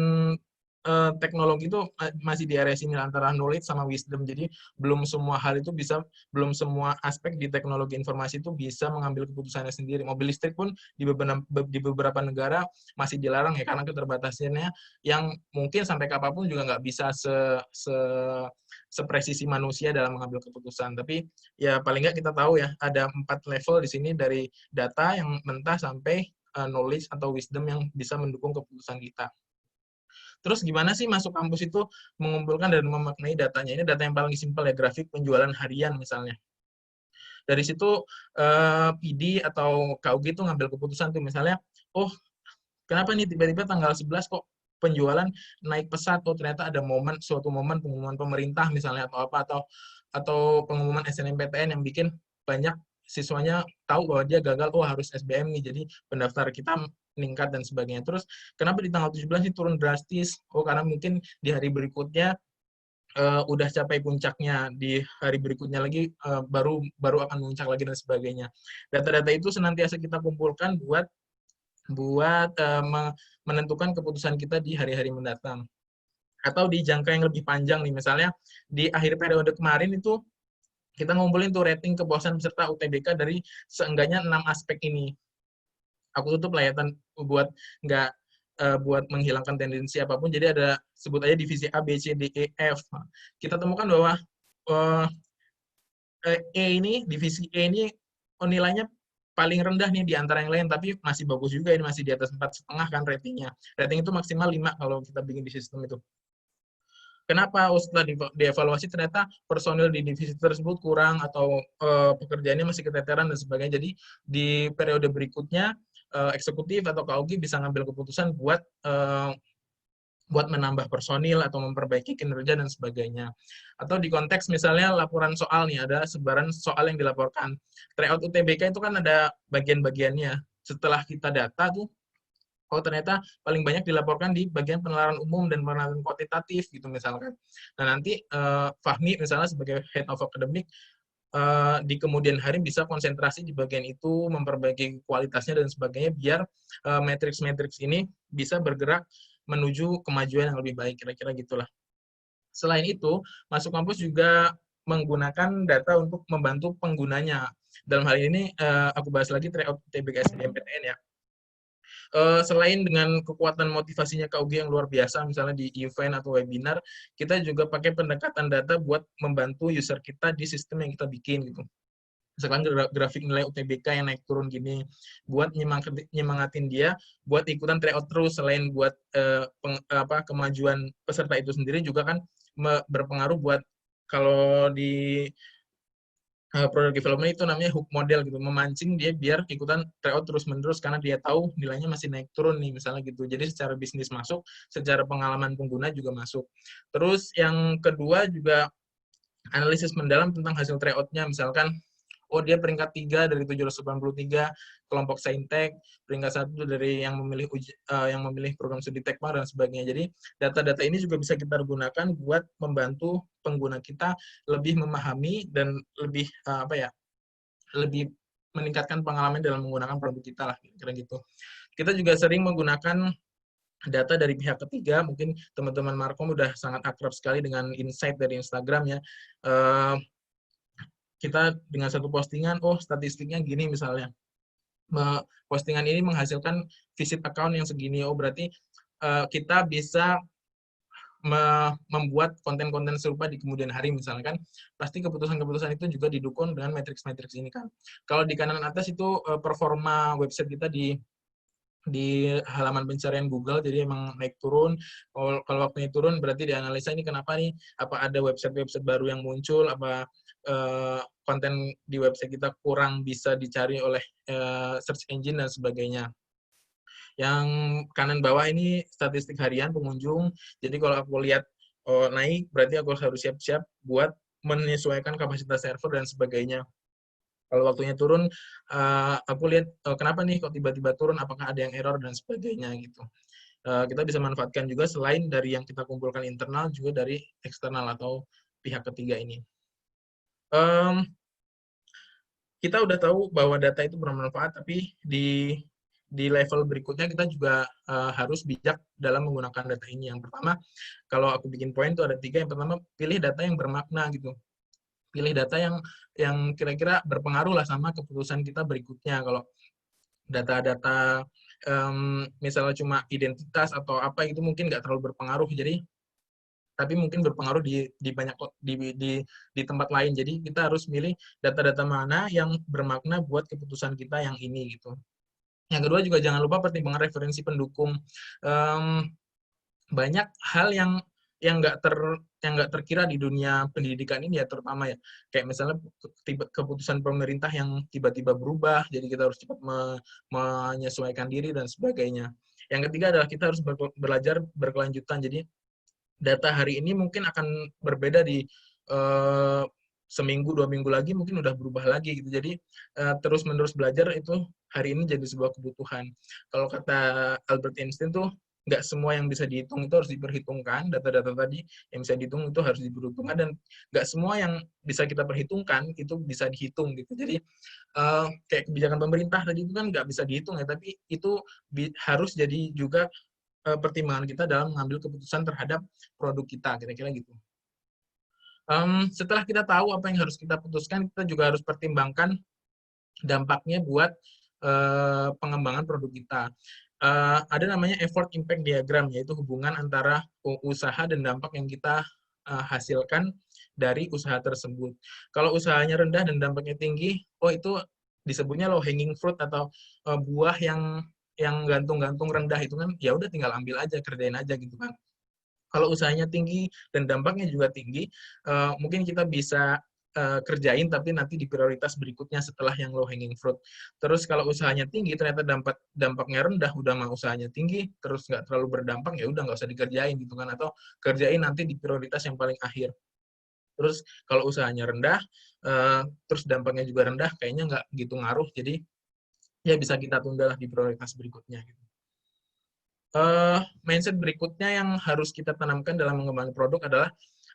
teknologi itu masih di area sini antara knowledge sama wisdom. Jadi belum semua hal itu bisa, belum semua aspek di teknologi informasi itu bisa mengambil keputusannya sendiri. Mobil listrik pun di beberapa negara masih dilarang ya karena keterbatasannya yang mungkin sampai kapanpun juga nggak bisa sepresisi manusia dalam mengambil keputusan. Tapi ya paling nggak kita tahu ya ada 4 level di sini dari data yang mentah sampai knowledge atau wisdom yang bisa mendukung keputusan kita. Terus gimana sih masuk kampus itu mengumpulkan dan memaknai datanya? Ini data yang paling simpel ya, grafik penjualan harian misalnya. Dari situ PD atau KUG itu ngambil keputusan tuh misalnya, oh kenapa nih tiba-tiba tanggal 11 kok penjualan naik pesat, oh ternyata ada suatu momen pengumuman pemerintah misalnya atau apa, atau pengumuman SNMPTN yang bikin banyak siswanya tahu bahwa dia gagal, oh harus SBM nih, jadi pendaftar kita meningkat dan sebagainya. Terus kenapa di tanggal 17 ini turun drastis? Oh karena mungkin di hari berikutnya udah capai puncaknya, di hari berikutnya lagi baru akan memuncak lagi dan sebagainya. Data-data itu senantiasa kita kumpulkan buat menentukan keputusan kita di hari-hari mendatang. Atau di jangka yang lebih panjang nih, misalnya di akhir periode kemarin itu kita ngumpulin tuh rating kepuasan peserta UTBK dari seenggaknya 6 aspek ini. Aku tutup layatan buat nggak buat menghilangkan tendensi apapun. Jadi ada sebut aja divisi A, B, C, D, E, F. Kita temukan bahwa divisi E ini nilainya paling rendah nih di antara yang lain, tapi masih bagus juga, ini masih di atas 4,5 kan ratingnya. Rating itu maksimal 5 kalau kita bikin di sistem itu. Kenapa? Setelah dievaluasi ternyata personil di divisi tersebut kurang atau pekerjaannya masih keteteran dan sebagainya. Jadi di periode berikutnya eksekutif atau KUG bisa ngambil keputusan buat menambah personil atau memperbaiki kinerja dan sebagainya. Atau di konteks misalnya laporan soal nih, ada sebaran soal yang dilaporkan. Tryout UTBK itu kan ada bagian-bagiannya. Setelah kita data tuh, oh ternyata paling banyak dilaporkan di bagian penalaran umum dan penalaran kuantitatif gitu misalkan. Nah nanti Fahmi misalnya sebagai head of academic di kemudian hari bisa konsentrasi di bagian itu, memperbaiki kualitasnya dan sebagainya biar matriks-matriks ini bisa bergerak menuju kemajuan yang lebih baik, kira-kira gitulah. Selain itu, masuk kampus juga menggunakan data untuk membantu penggunanya. Dalam hal ini aku bahas lagi tryout UTBK SBMPTN ya. Selain dengan kekuatan motivasinya KUG yang luar biasa, misalnya di event atau webinar, kita juga pakai pendekatan data buat membantu user kita di sistem yang kita bikin gitu. Misalkan grafik nilai UTBK yang naik turun gini, buat nyemangatin dia, buat ikutan tryout terus, selain buat kemajuan peserta itu sendiri juga kan berpengaruh buat kalau di product development itu namanya hook model gitu, memancing dia biar ikutan tryout terus-menerus karena dia tahu nilainya masih naik turun nih misalnya gitu. Jadi secara bisnis masuk, secara pengalaman pengguna juga masuk. Terus yang kedua juga analisis mendalam tentang hasil tryout-nya, misalkan oh dia peringkat 3 dari 783 kelompok saintek, peringkat 1 dari yang memilih program studi Tekmar dan sebagainya. Jadi data-data ini juga bisa kita gunakan buat membantu pengguna kita lebih memahami dan lebih lebih meningkatkan pengalaman dalam menggunakan produk kita lah, kira gitu. Kita juga sering menggunakan data dari pihak ketiga, mungkin teman-teman Markom udah sangat akrab sekali dengan insight dari Instagram ya. Kita dengan satu postingan, oh statistiknya gini misalnya. Postingan ini menghasilkan visit account yang segini, oh berarti kita bisa membuat konten-konten serupa di kemudian hari misalkan, pasti keputusan-keputusan itu juga didukung dengan matriks-matriks ini kan. Kalau di kanan atas itu performa website kita di halaman pencarian Google, jadi emang naik turun. Kalau waktunya turun berarti dianalisa ini kenapa nih, apa ada website-website baru yang muncul, apa konten di website kita kurang bisa dicari oleh search engine dan sebagainya. Yang kanan bawah ini statistik harian pengunjung, jadi kalau aku lihat naik, berarti aku harus siap-siap buat menyesuaikan kapasitas server dan sebagainya. Kalau waktunya turun, aku lihat kenapa nih kok tiba-tiba turun, apakah ada yang error dan sebagainya gitu. Kita bisa manfaatkan juga selain dari yang kita kumpulkan internal, juga dari eksternal atau pihak ketiga ini. Kita udah tahu bahwa data itu bermanfaat, tapi di di level berikutnya kita juga harus bijak dalam menggunakan data ini. Yang pertama, kalau aku bikin poin itu ada 3. Yang pertama, pilih data yang bermakna gitu. Pilih data yang kira-kira berpengaruh lah sama keputusan kita berikutnya. Kalau data-data misalnya cuma identitas atau apa itu mungkin nggak terlalu berpengaruh. Jadi tapi mungkin berpengaruh di banyak di tempat lain. Jadi kita harus milih data-data mana yang bermakna buat keputusan kita yang ini gitu. Yang kedua juga jangan lupa pertimbangan referensi pendukung. Banyak hal yang nggak terkira di dunia pendidikan ini ya, terutama ya kayak misalnya keputusan pemerintah yang tiba-tiba berubah, jadi kita harus cepat menyesuaikan diri dan sebagainya. Yang ketiga adalah kita harus belajar berkelanjutan. Jadi data hari ini mungkin akan berbeda di seminggu, 2 minggu lagi mungkin udah berubah lagi gitu. Jadi terus-menerus belajar itu hari ini jadi sebuah kebutuhan. Kalau kata Albert Einstein tuh, nggak semua yang bisa dihitung itu harus diperhitungkan. Data-data tadi yang bisa dihitung itu harus diperhitungkan, dan nggak semua yang bisa kita perhitungkan itu bisa dihitung gitu. Jadi kayak kebijakan pemerintah tadi itu kan nggak bisa dihitung ya, tapi itu harus jadi juga pertimbangan kita dalam mengambil keputusan terhadap produk kita, kira-kira gitu. Setelah kita tahu apa yang harus kita putuskan, kita juga harus pertimbangkan dampaknya buat pengembangan produk kita. Ada namanya effort impact diagram, yaitu hubungan antara usaha dan dampak yang kita hasilkan dari usaha tersebut. Kalau usahanya rendah dan dampaknya tinggi, itu disebutnya low hanging fruit, atau buah yang gantung-gantung rendah itu kan ya udah tinggal ambil aja, kerjain aja gitu kan. Kalau usahanya tinggi dan dampaknya juga tinggi, mungkin kita bisa kerjain tapi nanti di prioritas berikutnya setelah yang low hanging fruit. Terus kalau usahanya tinggi ternyata dampaknya rendah, udah mah usahanya tinggi terus nggak terlalu berdampak, ya udah nggak usah dikerjain gitu kan, atau kerjain nanti di prioritas yang paling akhir. Terus kalau usahanya rendah terus dampaknya juga rendah, kayaknya nggak gitu ngaruh, jadi ya bisa kita tunda lah di prioritas berikutnya gitu. Mindset berikutnya yang harus kita tanamkan dalam mengembangkan produk adalah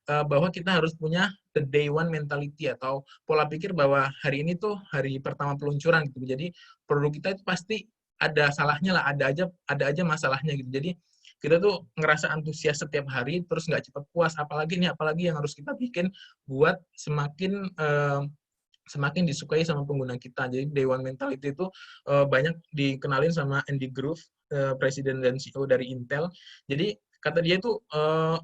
bahwa kita harus punya the day one mentality, atau pola pikir bahwa hari ini tuh hari pertama peluncuran gitu. Jadi produk kita itu pasti ada salahnya lah, ada aja masalahnya gitu. Jadi kita tuh ngerasa antusias setiap hari, terus nggak cepat puas. Apalagi yang harus kita bikin buat semakin disukai sama pengguna kita. Jadi day one mentality itu banyak dikenalin sama Andy Grove, presiden dan CEO dari Intel. Jadi kata dia itu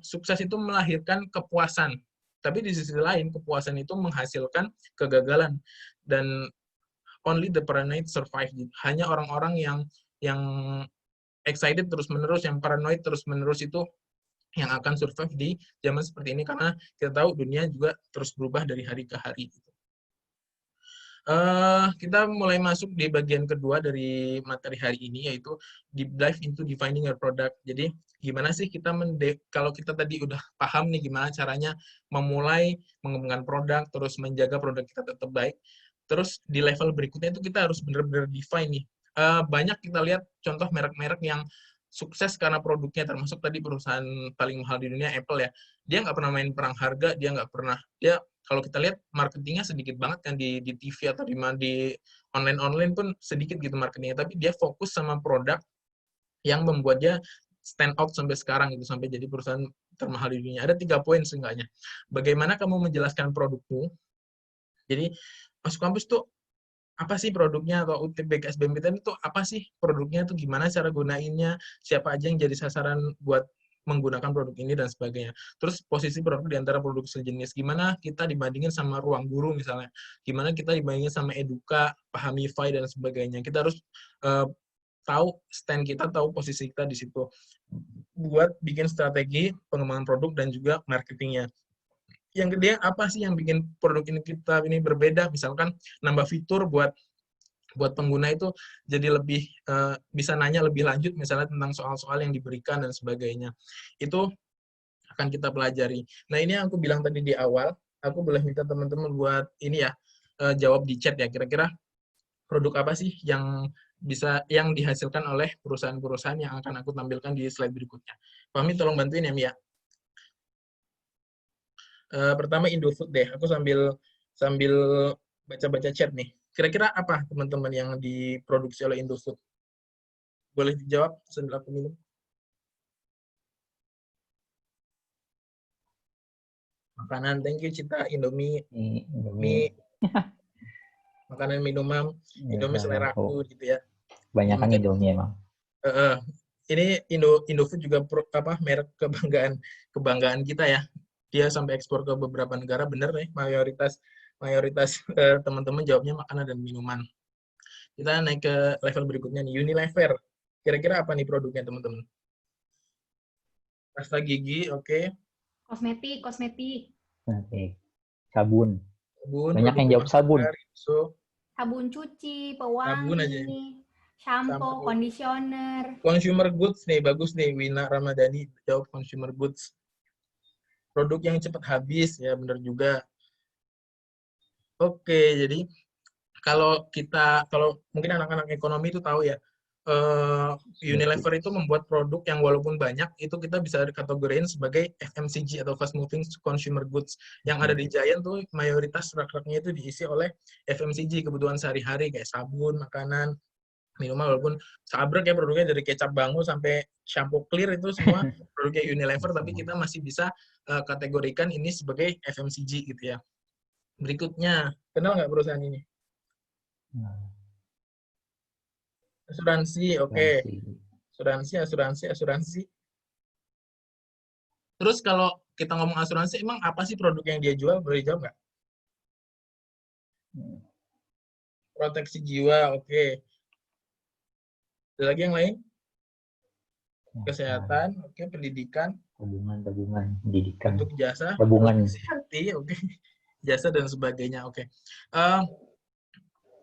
sukses itu melahirkan kepuasan. Tapi di sisi lain kepuasan itu menghasilkan kegagalan, dan only the paranoid survive. Hanya orang-orang yang excited terus-menerus, yang paranoid terus-menerus itu yang akan survive di zaman seperti ini, karena kita tahu dunia juga terus berubah dari hari ke hari. Kita mulai masuk di bagian kedua dari materi hari ini, yaitu deep dive into defining your product. Jadi gimana sih kita kalau kita tadi udah paham nih gimana caranya memulai mengembangkan produk, terus menjaga produk kita tetap baik. Terus di level berikutnya itu kita harus benar-benar define nih. Banyak kita lihat contoh merek-merek yang sukses karena produknya, termasuk tadi perusahaan paling mahal di dunia, Apple ya. Dia nggak pernah main perang harga, kalau kita lihat marketingnya sedikit banget kan di TV atau di online pun sedikit gitu marketingnya, tapi dia fokus sama produk yang membuat dia stand out sampai sekarang gitu, sampai jadi perusahaan termahal di dunia. Ada 3 poin seenggaknya. Bagaimana kamu menjelaskan produkmu? Jadi masuk kampus tuh apa sih produknya, atau UTBK SBMPTN itu apa sih produknya, itu gimana cara gunainnya, siapa aja yang jadi sasaran buat menggunakan produk ini dan sebagainya. Terus posisi produk di antara produk sejenis, gimana kita dibandingin sama Ruang Guru misalnya, gimana kita dibandingin sama Eduka, Pahamify dan sebagainya. Kita harus tahu stand kita, tahu posisi kita di situ buat bikin strategi pengembangan produk dan juga marketingnya. Yang kedua, apa sih yang bikin produk kita ini berbeda? Misalkan nambah fitur buat pengguna itu jadi lebih bisa nanya lebih lanjut misalnya tentang soal-soal yang diberikan dan sebagainya. Itu akan kita pelajari. Nah, ini yang aku bilang tadi di awal, aku boleh minta teman-teman buat ini ya, jawab di chat ya, kira-kira produk apa sih yang dihasilkan oleh perusahaan-perusahaan yang akan aku tampilkan di slide berikutnya. Fahmi tolong bantuin ya, Mia. Pertama Indofood deh, aku sambil baca-baca chat nih. Kira-kira apa teman-teman yang diproduksi oleh Indofood? Boleh dijawab sambil aku minum. Makanan, thank you Cita, Indomie, mie, makanan minuman, Indomie selera aku gitu ya. Banyak kan Mungkin Indomie emang. ini Indofood juga merek kebanggaan kita ya. Dia sampai ekspor ke beberapa negara, bener nih, mayoritas teman-teman jawabnya makanan dan minuman. Kita naik ke level berikutnya nih, Unilever. Kira-kira apa nih produknya teman-teman? Pasta gigi, oke. Kosmetik. Oke. Sabun. Sabun, Banyak yang jawab sabun. Sabun cuci, Sabun aja. pewangi, shampoo, conditioner. Consumer goods nih, bagus nih. Wina Ramadhani jawab consumer goods. Produk yang cepat habis, ya benar juga. Oke, jadi kalau mungkin anak-anak ekonomi itu tahu ya, Unilever itu membuat produk yang walaupun banyak, itu kita bisa dikategorikan sebagai FMCG atau fast moving consumer goods. Yang ada di Giant tuh mayoritas rak-raknya itu diisi oleh FMCG, kebutuhan sehari-hari kayak sabun, makanan, minuman, walaupun sabrek ya produknya dari kecap Bango sampai shampoo clear itu semua produknya Unilever, tapi kita masih bisa kategorikan ini sebagai FMCG gitu ya. Berikutnya, kenal nggak perusahaan ini? Asuransi, oke. Asuransi. Terus kalau kita ngomong asuransi, emang apa sih produk yang dia jual? Boleh jawab nggak? Proteksi jiwa, oke. Ada lagi yang lain? Kesehatan, oke. Pendidikan. Tabungan, pendidikan. Untuk jasa. Tabungan. Oke. Jasa dan sebagainya, oke.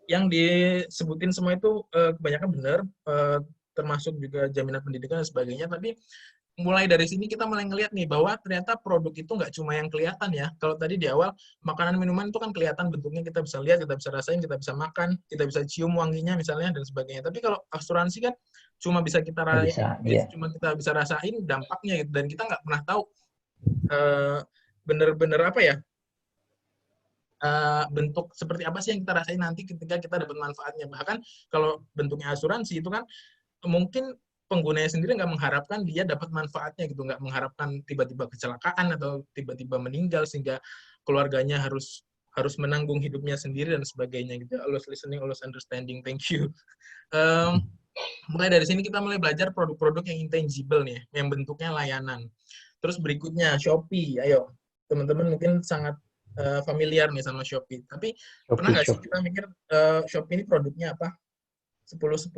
Yang disebutin semua itu kebanyakan benar, termasuk juga jaminan pendidikan dan sebagainya, tapi mulai dari sini kita mulai ngelihat nih bahwa ternyata produk itu nggak cuma yang kelihatan ya. Kalau tadi di awal makanan minuman itu kan kelihatan bentuknya, kita bisa lihat, kita bisa rasain, kita bisa makan, kita bisa cium wanginya misalnya dan sebagainya. Tapi kalau asuransi kan cuma bisa kita cuma kita bisa rasain dampaknya gitu, dan kita nggak pernah tahu bener-bener apa ya, bentuk seperti apa sih yang kita rasain nanti ketika kita dapat manfaatnya. Bahkan kalau bentuknya asuransi itu kan mungkin penggunanya sendiri nggak mengharapkan dia dapat manfaatnya gitu, nggak mengharapkan tiba-tiba kecelakaan atau tiba-tiba meninggal sehingga keluarganya harus menanggung hidupnya sendiri dan sebagainya gitu. Always listening, always understanding. Thank you. Mulai dari sini kita mulai belajar produk-produk yang intangible nih, yang bentuknya layanan. Terus berikutnya Shopee. Ayo, teman-teman mungkin sangat familiar nih sama Shopee. Tapi pernah nggak sih kita mikir Shopee ini produknya apa? 10-10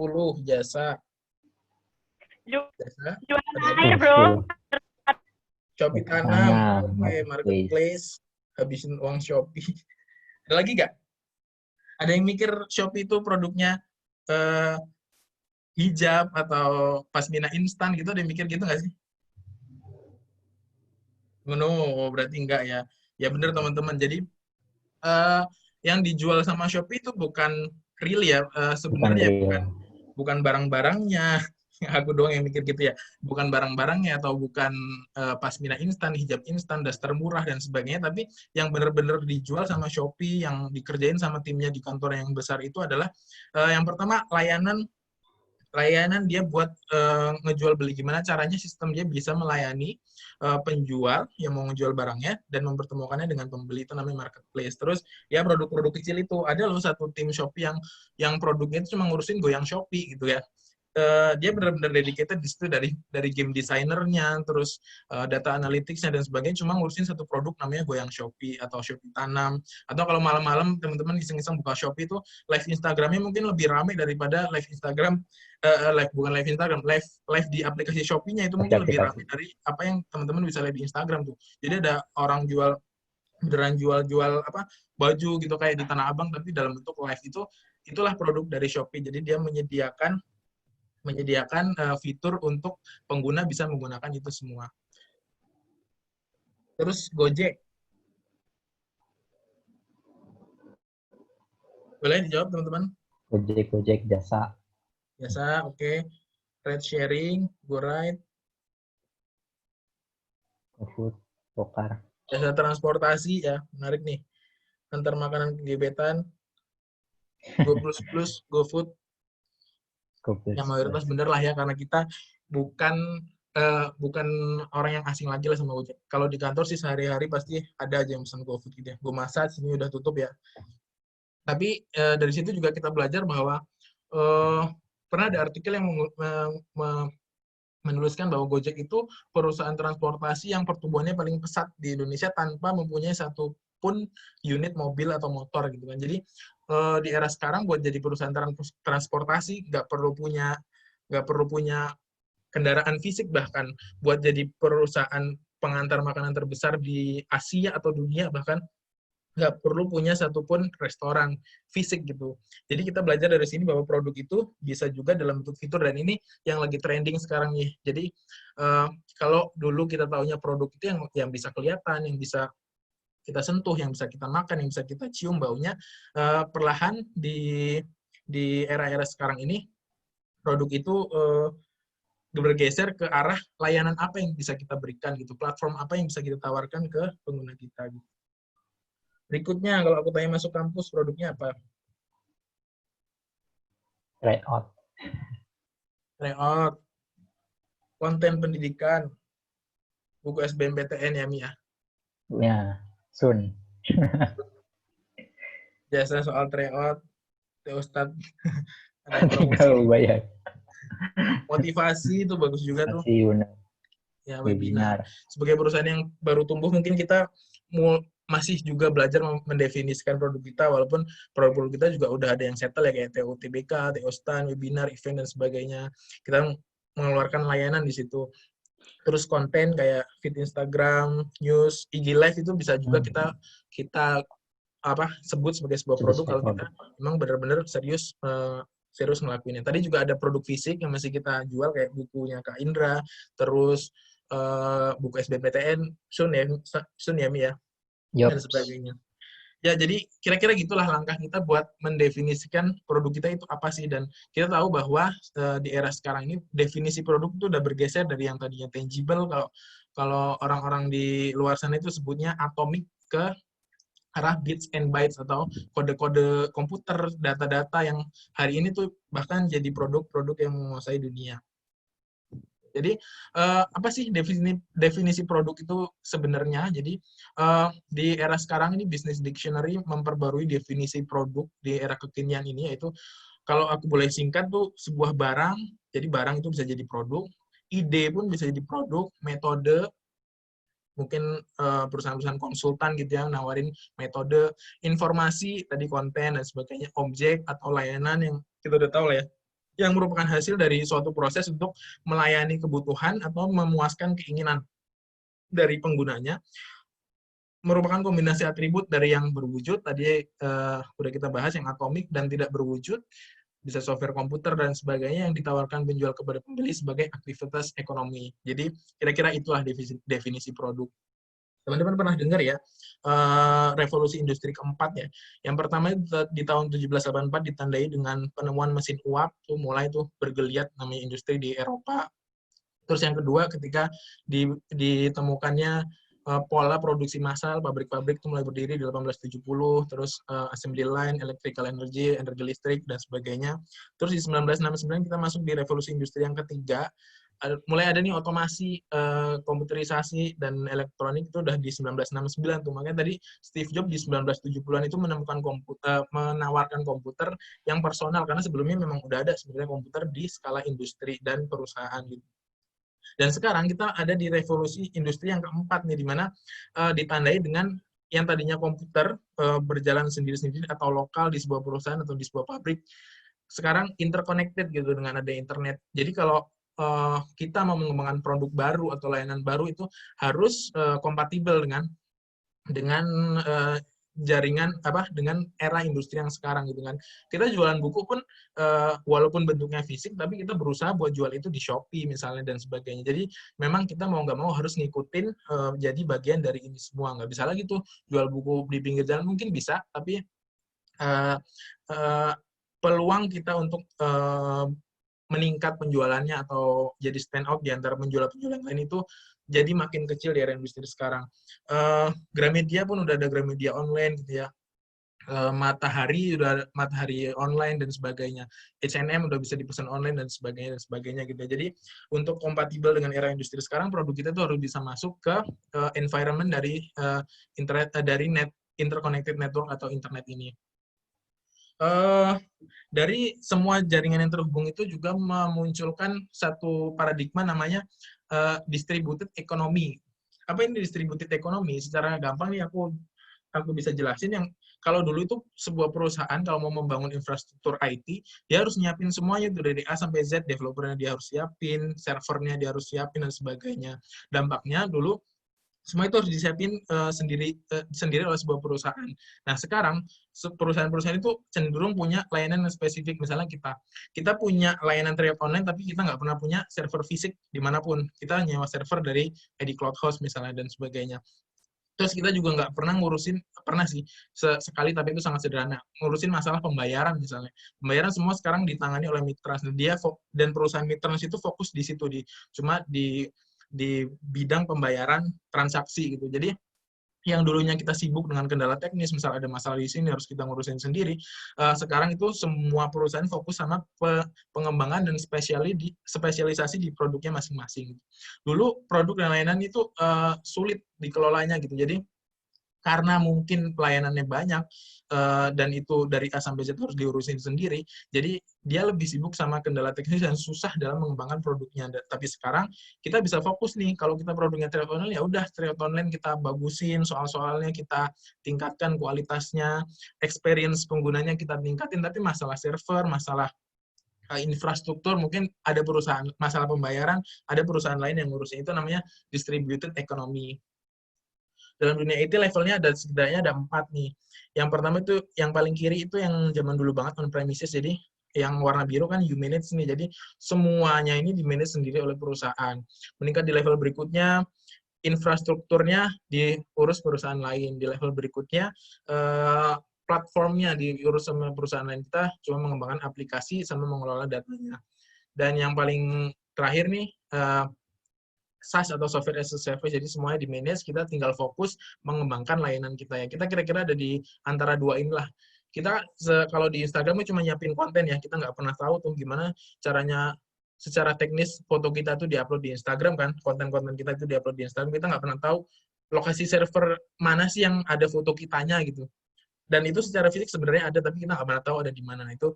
jasa. Jualan aja, bro. Shopee Tanam, marketplace, habisin uang Shopee. Ada lagi nggak? Ada yang mikir Shopee itu produknya hijab atau pasmina instan gitu? Ada yang mikir gitu nggak sih? No, berarti enggak ya. Ya benar teman-teman. Jadi yang dijual sama Shopee itu bukan real ya, sebenarnya bukan barang-barangnya. Aku doang yang mikir gitu ya. Bukan barang-barangnya atau bukan pasmina instan, hijab instan, daster murah dan sebagainya, tapi yang benar-benar dijual sama Shopee, yang dikerjain sama timnya di kantor yang besar itu adalah yang pertama layanan dia buat ngejual beli. Gimana caranya sistem dia bisa melayani penjual yang mau ngejual barangnya dan mempertemukannya dengan pembeli, itu namanya marketplace. Terus ya produk-produk kecil itu ada loh satu tim Shopee yang produknya itu cuma ngurusin goyang Shopee gitu ya. Dia benar-benar dedicated di situ, dari game designernya, terus data analytics-nya dan sebagainya, cuma ngurusin satu produk namanya goyang Shopee atau Shopee Tanam. Atau kalau malam-malam teman-teman iseng-iseng buka Shopee itu live Instagramnya mungkin lebih ramai daripada live Instagram, live di aplikasi Shopee-nya itu mungkin lebih ramai dari apa yang teman-teman bisa lihat di Instagram tuh. Jadi ada orang beneran jual apa baju gitu kayak di Tanah Abang, tapi dalam bentuk live. Itulah produk dari Shopee. Jadi dia menyediakan fitur untuk pengguna bisa menggunakan itu semua. Terus Gojek. Boleh dijawab teman-teman? Gojek jasa. Jasa, oke. Ride sharing, GoRide. GoFood, Pokar. Jasa transportasi ya, menarik nih. Antar makanan ke gebetan. GoPlus, GoFood. Ya mayoritas bener lah ya, karena kita bukan bukan orang yang asing lagi lah sama Gojek. Kalau di kantor sih sehari-hari pasti ada aja yang pesan GoFood gitu ya. Go masak, sini udah tutup ya. Tapi dari situ juga kita belajar bahwa pernah ada artikel yang menuliskan bahwa Gojek itu perusahaan transportasi yang pertumbuhannya paling pesat di Indonesia tanpa mempunyai satu pun unit mobil atau motor gitu kan. Jadi di era sekarang buat jadi perusahaan transportasi nggak perlu punya kendaraan fisik, bahkan buat jadi perusahaan pengantar makanan terbesar di Asia atau dunia bahkan nggak perlu punya satupun restoran fisik gitu. Jadi kita belajar dari sini bahwa produk itu bisa juga dalam bentuk fitur, dan ini yang lagi trending sekarang nih. Jadi kalau dulu kita taunya produk itu yang bisa kelihatan, yang bisa kita sentuh, yang bisa kita makan, yang bisa kita cium baunya, perlahan di era-era sekarang ini produk itu bergeser ke arah layanan apa yang bisa kita berikan gitu, platform apa yang bisa kita tawarkan ke pengguna kita gitu. Berikutnya, kalau aku tanya masuk kampus, produknya apa? Tryout. Tryout, konten pendidikan, buku SBMPTN ya, Mi ya? Ya, soon. Jasa soal tryout, Ustadz. Tinggal bayar. Motivasi itu bagus juga tuh. Ya, webinar. Sebagai perusahaan yang baru tumbuh, mungkin kita masih juga belajar mendefinisikan produk kita, walaupun produk kita juga udah ada yang settle ya, kayak TUTBK, TO Stand, webinar, event, dan sebagainya. Kita mengeluarkan layanan di situ. Terus konten kayak feed Instagram, news, IG Live itu bisa juga kita sebut sebagai sebuah produk kalau kita memang benar-benar serius ngelakuinnya. Tadi juga ada produk fisik yang masih kita jual, kayak bukunya Kak Indra, terus buku SBMPTN, Sun ya, Mi ya, dan sebagainya. Ya, jadi kira-kira gitulah langkah kita buat mendefinisikan produk kita itu apa sih. Dan kita tahu bahwa di era sekarang ini definisi produk itu udah bergeser dari yang tadinya tangible, kalau orang-orang di luar sana itu sebutnya atomic, ke arah bits and bytes atau kode-kode komputer, data-data yang hari ini tuh bahkan jadi produk-produk yang menguasai dunia. Jadi apa sih definisi produk itu sebenarnya? Jadi di era sekarang ini Business Dictionary memperbarui definisi produk di era kekinian ini, yaitu kalau aku boleh singkat tuh sebuah barang. Jadi barang itu bisa jadi produk, ide pun bisa jadi produk, metode, mungkin perusahaan-perusahaan konsultan gitu ya, nawarin metode, informasi, tadi konten dan sebagainya, objek atau layanan yang kita udah tahu lah ya, yang merupakan hasil dari suatu proses untuk melayani kebutuhan atau memuaskan keinginan dari penggunanya, merupakan kombinasi atribut dari yang berwujud, tadi udah kita bahas, yang atomik dan tidak berwujud, bisa software komputer dan sebagainya, yang ditawarkan penjual kepada pembeli sebagai aktivitas ekonomi. Jadi kira-kira itulah definisi produk. Teman-teman pernah dengar ya, revolusi industri keempat ya. Yang pertama di tahun 1784 ditandai dengan penemuan mesin uap, tuh mulai tuh bergeliat namanya industri di Eropa. Terus yang kedua ketika ditemukannya pola produksi massal, pabrik-pabrik itu mulai berdiri di 1870, terus assembly line, electrical energy listrik, dan sebagainya. Terus di 1969 kita masuk di revolusi industri yang ketiga, mulai ada nih otomasi, komputerisasi, dan elektronik itu udah di 1969 tuh. Makanya tadi Steve Jobs di 1970-an itu menawarkan komputer yang personal, karena sebelumnya memang udah ada sebenarnya komputer di skala industri dan perusahaan gitu. Dan sekarang kita ada di revolusi industri yang keempat nih, di mana ditandai dengan yang tadinya komputer berjalan sendiri-sendiri atau lokal di sebuah perusahaan atau di sebuah pabrik, sekarang interconnected gitu dengan ada internet. Jadi kalau kita mau mengembangkan produk baru atau layanan baru itu harus kompatibel dengan jaringan dengan era industri yang sekarang gitu kan. Kita jualan buku pun walaupun bentuknya fisik, tapi kita berusaha buat jual itu di Shopee misalnya dan sebagainya. Jadi memang kita mau nggak mau harus ngikutin jadi bagian dari ini semua. Nggak bisa lagi tuh jual buku di pinggir jalan, mungkin bisa, tapi peluang kita untuk meningkat penjualannya atau jadi stand out di antara penjual-penjual yang lain itu jadi makin kecil di era industri sekarang. Gramedia pun udah ada Gramedia online gitu ya. Matahari udah Matahari online dan sebagainya. H&M udah bisa dipesan online dan sebagainya gitu. Jadi untuk kompatibel dengan era industri sekarang, produk kita tuh harus bisa masuk ke environment dari internet dari interconnected network atau internet ini. Dari semua jaringan yang terhubung itu juga memunculkan satu paradigma namanya distributed economy. Apa ini distributed economy? Secara gampang nih aku bisa jelasin. Yang kalau dulu itu sebuah perusahaan kalau mau membangun infrastruktur IT, dia harus nyiapin semuanya itu dari A sampai Z, developernya dia harus siapin, servernya dia harus siapin dan sebagainya. Dampaknya dulu semua itu harus disiapin sendiri oleh sebuah perusahaan. Nah, sekarang perusahaan-perusahaan itu cenderung punya layanan yang spesifik. Misalnya kita punya layanan tryout online, tapi kita nggak pernah punya server fisik dimanapun. Kita nyewa server dari ID Cloud Host misalnya dan sebagainya. Terus kita juga nggak pernah pernah sih, sekali tapi itu sangat sederhana, ngurusin masalah pembayaran misalnya. Pembayaran semua sekarang ditangani oleh Mitrans, dan perusahaan Mitrans itu fokus di situ, cuma di bidang pembayaran transaksi gitu. Jadi yang dulunya kita sibuk dengan kendala teknis, misal ada masalah di sini harus kita ngurusin sendiri, sekarang itu semua perusahaan fokus sama pengembangan dan spesialisasi di produknya masing-masing. Dulu produk dan layanan itu sulit dikelolanya gitu, jadi karena mungkin pelayanannya banyak dan itu dari A sampai Z harus diurusin sendiri, jadi dia lebih sibuk sama kendala teknis dan susah dalam mengembangkan produknya. Tapi sekarang kita bisa fokus nih, kalau kita produknya tryout online, ya udah tryout online kita bagusin, soal-soalnya kita tingkatkan kualitasnya, experience penggunanya kita tingkatin, tapi masalah server, masalah infrastruktur, mungkin ada perusahaan, masalah pembayaran, ada perusahaan lain yang ngurusin. Itu namanya distributed economy. Dalam dunia IT levelnya setidaknya ada 4 nih. Yang pertama itu, yang paling kiri itu yang zaman dulu banget on-premises, jadi yang warna biru kan you manage nih, jadi semuanya ini di-manage sendiri oleh perusahaan. Meningkat di level berikutnya, infrastrukturnya diurus perusahaan lain. Di level berikutnya, platformnya diurus sama perusahaan lain. Kita cuma mengembangkan aplikasi sama mengelola datanya. Dan yang paling terakhir nih, SaaS atau Software as a Service, jadi semuanya di-manage, kita tinggal fokus mengembangkan layanan kita ya. Kita kira-kira ada di antara dua inilah. Kita kalau di Instagram cuma nyiapin konten ya, kita nggak pernah tahu tuh gimana caranya secara teknis foto kita tuh diupload di Instagram kan, konten-konten kita itu diupload di Instagram, kita nggak pernah tahu lokasi server mana sih yang ada foto kitanya gitu. Dan itu secara fisik sebenarnya ada, tapi kita nggak pernah tahu ada di mana. Nah, itu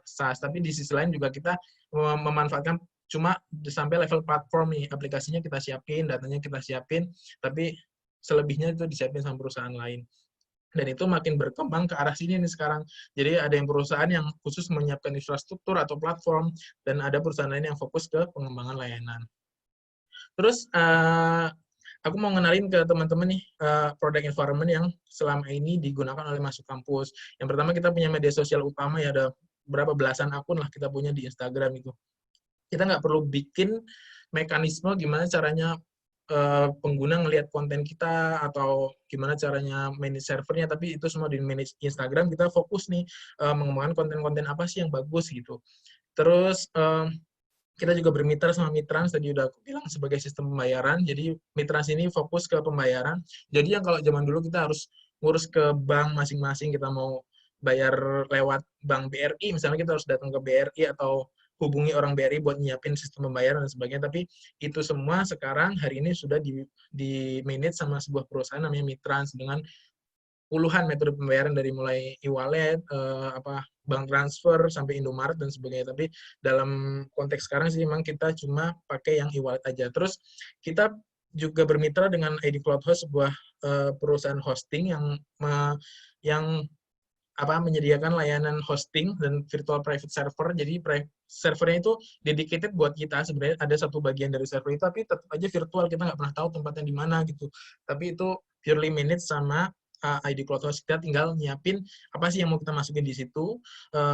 SaaS. Tapi di sisi lain juga kita memanfaatkan cuma sampai level platform nih, aplikasinya kita siapin, datanya kita siapin, tapi selebihnya itu disiapin sama perusahaan lain. Dan itu makin berkembang ke arah sini nih sekarang. Jadi ada yang perusahaan yang khusus menyiapkan infrastruktur atau platform, dan ada perusahaan lain yang fokus ke pengembangan layanan. Terus, aku mau ngenalin ke teman-teman nih, product environment yang selama ini digunakan oleh Masuk Kampus. Yang pertama kita punya media sosial utama ya, ada berapa belasan akun lah kita punya di Instagram itu. Kita nggak perlu bikin mekanisme gimana caranya pengguna ngelihat konten kita atau gimana caranya manage servernya, tapi itu semua di manage Instagram. Kita fokus nih mengembangkan konten-konten apa sih yang bagus gitu. Terus kita juga bermitra sama Mitrans, tadi udah aku bilang sebagai sistem pembayaran. Jadi Mitrans ini fokus ke pembayaran. Jadi yang kalau zaman dulu kita harus ngurus ke bank masing-masing, kita mau bayar lewat bank BRI, misalnya kita harus datang ke BRI atau hubungi orang BRI buat nyiapin sistem pembayaran dan sebagainya. Tapi itu semua sekarang hari ini sudah di-manage sama sebuah perusahaan namanya Mitrans dengan puluhan metode pembayaran dari mulai e-wallet, bank transfer, sampai Indomaret dan sebagainya. Tapi dalam konteks sekarang sih memang kita cuma pakai yang e-wallet aja. Terus kita juga bermitra dengan ID Cloud Host, sebuah perusahaan hosting yang menyediakan layanan hosting dan virtual private server. Jadi servernya itu dedicated buat kita. Sebenarnya ada satu bagian dari server itu, tapi tetap aja virtual. Kita nggak pernah tahu tempatnya di mana gitu. Tapi itu purely managed sama ID Cloud Host. Kita tinggal nyiapin apa sih yang mau kita masukin di situ,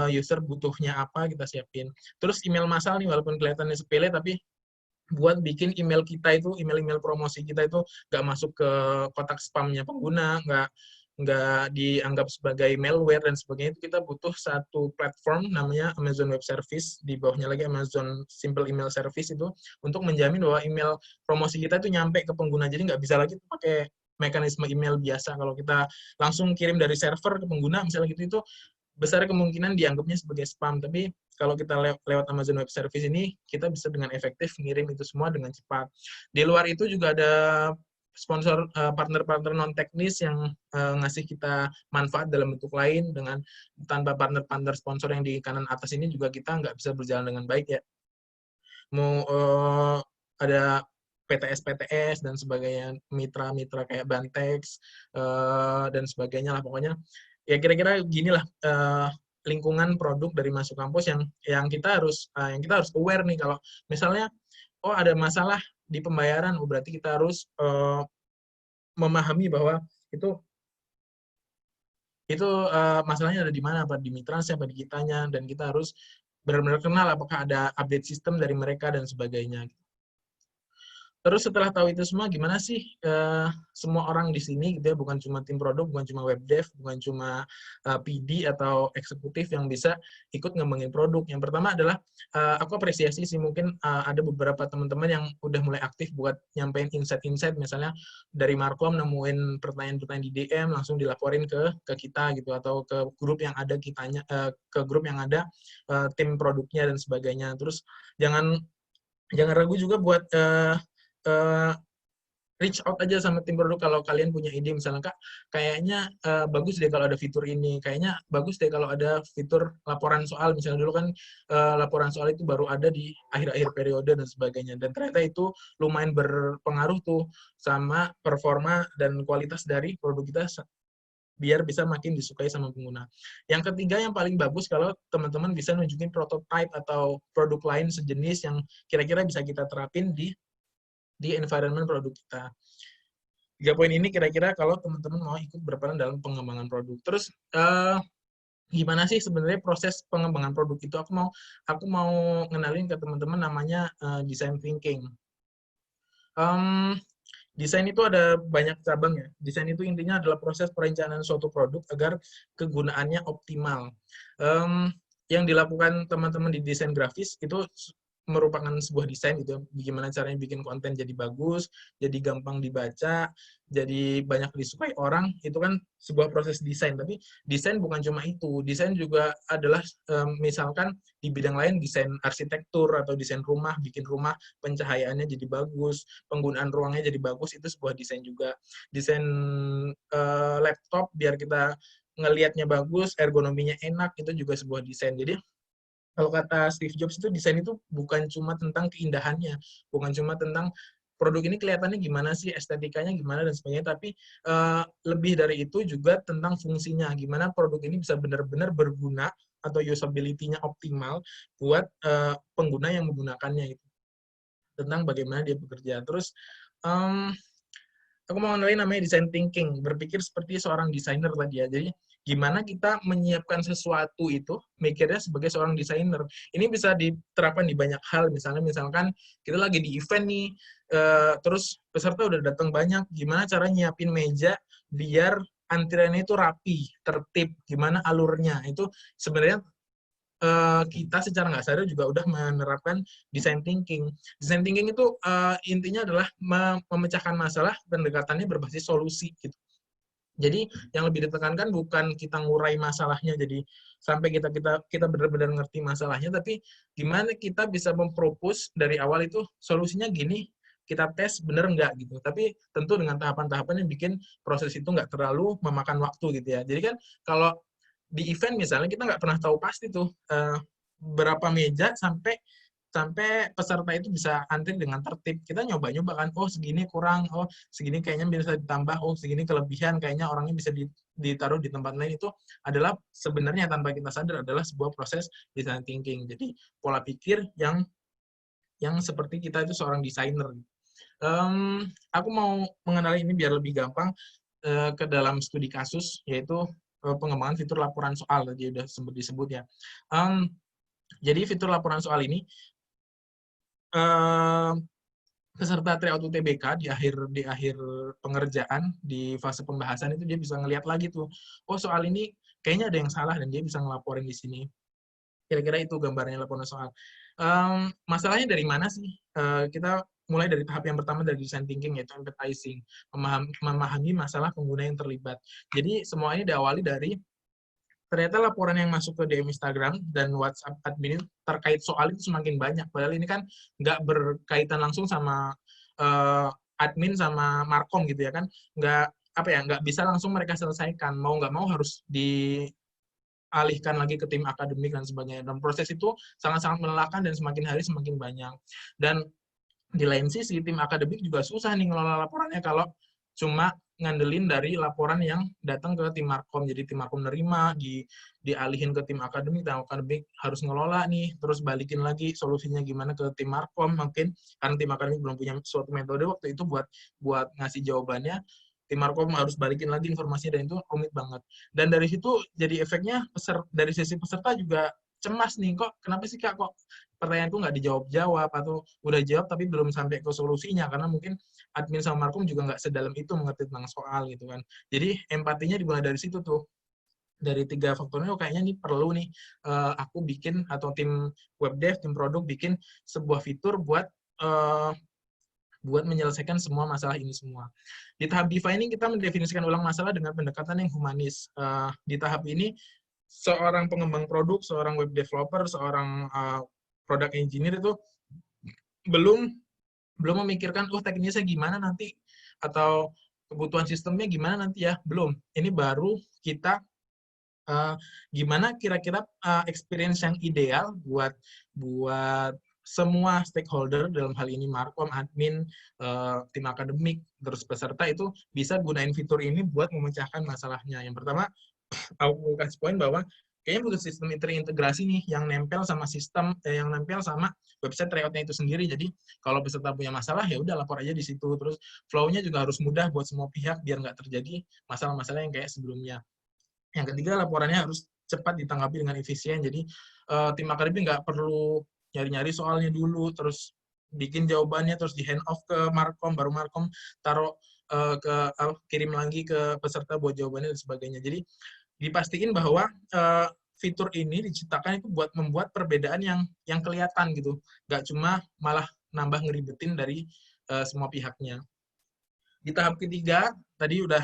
user butuhnya apa, kita siapin. Terus email massal nih, walaupun kelihatannya sepele, tapi buat bikin email kita itu, email-email promosi kita itu nggak masuk ke kotak spamnya pengguna, nggak dianggap sebagai malware dan sebagainya, itu kita butuh satu platform namanya Amazon Web Service, di bawahnya lagi Amazon Simple Email Service, itu untuk menjamin bahwa email promosi kita itu nyampe ke pengguna. Jadi nggak bisa lagi pakai mekanisme email biasa. Kalau kita langsung kirim dari server ke pengguna misalnya gitu, itu besar kemungkinan dianggapnya sebagai spam. Tapi kalau kita lewat Amazon Web Service ini, kita bisa dengan efektif ngirim itu semua dengan cepat. Di luar itu juga ada sponsor, partner-partner non-teknis yang ngasih kita manfaat dalam bentuk lain. Dengan tanpa partner-partner sponsor yang di kanan atas ini juga kita nggak bisa berjalan dengan baik ya. Mau ada PTS dan sebagainya, mitra-mitra kayak Bantex dan sebagainya lah pokoknya. Ya kira-kira ginilah lingkungan produk dari Masuk Kampus yang kita harus aware nih. Kalau misalnya ada masalah di pembayaran, berarti kita harus memahami bahwa itu masalahnya ada di mana, apa di mitranya, apa di kitanya, dan kita harus benar-benar kenal apakah ada update sistem dari mereka dan sebagainya. Terus setelah tahu itu semua, gimana sih semua orang di sini, gitu ya, bukan cuma tim produk, bukan cuma web dev, bukan cuma PD atau eksekutif yang bisa ikut ngembangin produk. Yang pertama adalah, aku apresiasi sih, mungkin ada beberapa teman-teman yang udah mulai aktif buat nyampein insight-insight, misalnya dari Markom nemuin pertanyaan-pertanyaan di DM, langsung dilaporin ke kita, gitu, atau ke grup yang ada tim produknya dan sebagainya. Terus jangan ragu juga buat reach out aja sama tim produk kalau kalian punya ide, misalnya Kak, kayaknya bagus deh kalau ada fitur ini, kayaknya bagus deh kalau ada fitur laporan soal, misalnya dulu kan laporan soal itu baru ada di akhir-akhir periode dan sebagainya, dan ternyata itu lumayan berpengaruh tuh sama performa dan kualitas dari produk kita biar bisa makin disukai sama pengguna. Yang ketiga yang paling bagus kalau teman-teman bisa nunjukin prototype atau produk lain sejenis yang kira-kira bisa kita terapin di environment produk kita. 3 poin ini kira-kira kalau teman-teman mau ikut berperan dalam pengembangan produk. Terus gimana sih sebenarnya proses pengembangan produk itu? Aku mau ngenalin ke teman-teman namanya design thinking. Desain itu ada banyak cabang ya. Desain itu intinya adalah proses perencanaan suatu produk agar kegunaannya optimal. Yang dilakukan teman-teman di desain grafis itu merupakan sebuah desain gitu, bagaimana caranya bikin konten jadi bagus, jadi gampang dibaca, jadi banyak disukai orang, itu kan sebuah proses desain. Tapi desain bukan cuma itu, desain juga adalah misalkan di bidang lain desain arsitektur atau desain rumah, bikin rumah pencahayaannya jadi bagus, penggunaan ruangnya jadi bagus, itu sebuah desain juga. Desain laptop biar kita ngelihatnya bagus, ergonominya enak, itu juga sebuah desain. Jadi kalau kata Steve Jobs itu desain itu bukan cuma tentang keindahannya, bukan cuma tentang produk ini kelihatannya gimana sih, estetikanya gimana dan sebagainya, tapi lebih dari itu juga tentang fungsinya, gimana produk ini bisa benar-benar berguna atau usability-nya optimal buat pengguna yang menggunakannya, gitu. Tentang bagaimana dia bekerja. Terus aku mau kenalin namanya design thinking, berpikir seperti seorang desainer tadi ya. Jadi gimana kita menyiapkan sesuatu itu, mikirnya sebagai seorang desainer. Ini bisa diterapkan di banyak hal, misalkan kita lagi di event nih, terus peserta udah datang banyak, gimana cara nyiapin meja biar antriannya itu rapi, tertib, gimana alurnya. Itu sebenarnya kita secara nggak sadar juga udah menerapkan design thinking. Design thinking itu intinya adalah memecahkan masalah, pendekatannya berbasis solusi, gitu. Jadi yang lebih ditekankan bukan kita ngurai masalahnya, jadi sampai kita benar-benar ngerti masalahnya, tapi gimana kita bisa mempropose dari awal itu solusinya gini, kita tes bener nggak gitu. Tapi tentu dengan tahapan-tahapan yang bikin proses itu nggak terlalu memakan waktu, gitu ya. Jadi kan kalau di event misalnya kita nggak pernah tahu pasti tuh berapa meja sampai peserta itu bisa antri dengan tertib. Kita nyoba-nyoba kan, oh segini kurang, oh segini kayaknya bisa ditambah, oh segini kelebihan, kayaknya orangnya bisa ditaruh di tempat lain. Itu adalah sebenarnya tanpa kita sadar adalah sebuah proses design thinking. Jadi pola pikir yang seperti kita itu seorang desainer. Aku mau mengenali ini biar lebih gampang ke dalam studi kasus, yaitu pengembangan fitur laporan soal, tadi udah sempat disebut ya. Jadi fitur laporan soal ini peserta tryout UTBK di akhir pengerjaan, di fase pembahasan itu dia bisa ngelihat lagi tuh, oh soal ini kayaknya ada yang salah, dan dia bisa ngelaporin di sini. Kira-kira itu gambarnya laporan soal. Masalahnya dari mana sih? Kita mulai dari tahap yang pertama dari design thinking, yaitu empathizing, memahami masalah pengguna yang terlibat. Jadi semua ini diawali dari ternyata laporan yang masuk ke DM Instagram dan WhatsApp admin terkait soal itu semakin banyak. Padahal ini kan nggak berkaitan langsung sama admin sama Markom gitu ya kan. Nggak bisa langsung mereka selesaikan. Mau nggak mau harus dialihkan lagi ke tim akademik dan sebagainya. Dan proses itu sangat-sangat melelahkan dan semakin hari semakin banyak. Dan di lain sisi, tim akademik juga susah nih ngelola laporannya kalau cuma ngandelin dari laporan yang datang ke tim Markom. Jadi tim Markom nerima, dialihin ke tim akademik, dan akademik harus ngelola nih, terus balikin lagi solusinya gimana ke tim Markom mungkin, karena tim akademik belum punya suatu metode waktu itu buat ngasih jawabannya. Tim Markom harus balikin lagi informasinya, dan itu rumit banget. Dan dari situ jadi efeknya dari sisi peserta juga cemas nih, kok kenapa sih Kak kok pertanyaanku nggak dijawab-jawab, atau udah jawab tapi belum sampai ke solusinya, karena mungkin admin sama Markom juga nggak sedalam itu mengerti tentang soal gitu kan. Jadi empatinya dimulai dari situ tuh. Dari 3 faktornya, kayaknya nih perlu nih aku bikin, atau tim web dev, tim produk bikin sebuah fitur buat menyelesaikan semua masalah ini semua. Di tahap defining kita mendefinisikan ulang masalah dengan pendekatan yang humanis. Di tahap ini seorang pengembang produk, seorang web developer, seorang product engineer itu belum memikirkan teknisnya gimana nanti, atau kebutuhan sistemnya gimana nanti ya, belum. Ini baru kita gimana kira-kira experience yang ideal buat semua stakeholder, dalam hal ini Markom, admin, tim akademik, terus peserta itu bisa gunain fitur ini buat memecahkan masalahnya. Yang pertama, aku kasih poin bahwa kayaknya butuh sistem terintegrasi nih, yang nempel sama sistem, yang nempel sama website layout-nya itu sendiri. Jadi kalau peserta punya masalah, ya udah lapor aja di situ. Terus flow-nya juga harus mudah buat semua pihak, biar nggak terjadi masalah-masalah yang kayak sebelumnya. Yang ketiga, laporannya harus cepat ditanggapi dengan efisien. Jadi tim akademik nggak perlu nyari-nyari soalnya dulu, terus bikin jawabannya, terus di hand off ke Markom, baru Markom taruh kirim lagi ke peserta buat jawabannya dan sebagainya. Jadi dipastiin bahwa fitur ini diciptakan itu buat membuat perbedaan yang kelihatan gitu, nggak cuma malah nambah ngeribetin dari semua pihaknya. Di tahap ketiga tadi udah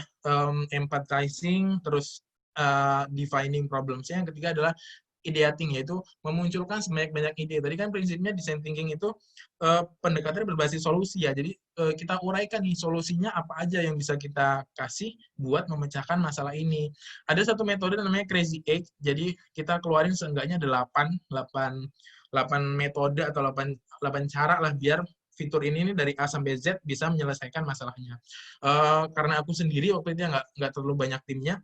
empathizing, terus defining problems-nya. Yang ketiga adalah ideating, yaitu memunculkan sebanyak-banyak ide. Tadi kan prinsipnya design thinking itu pendekatannya berbasis solusi ya. Jadi kita uraikan nih solusinya apa aja yang bisa kita kasih buat memecahkan masalah ini. Ada satu metode namanya Crazy 8. Jadi kita keluarin seenggaknya 8 metode atau 8 cara lah biar fitur ini dari A sampai Z bisa menyelesaikan masalahnya. Karena aku sendiri waktu itu nggak terlalu banyak timnya,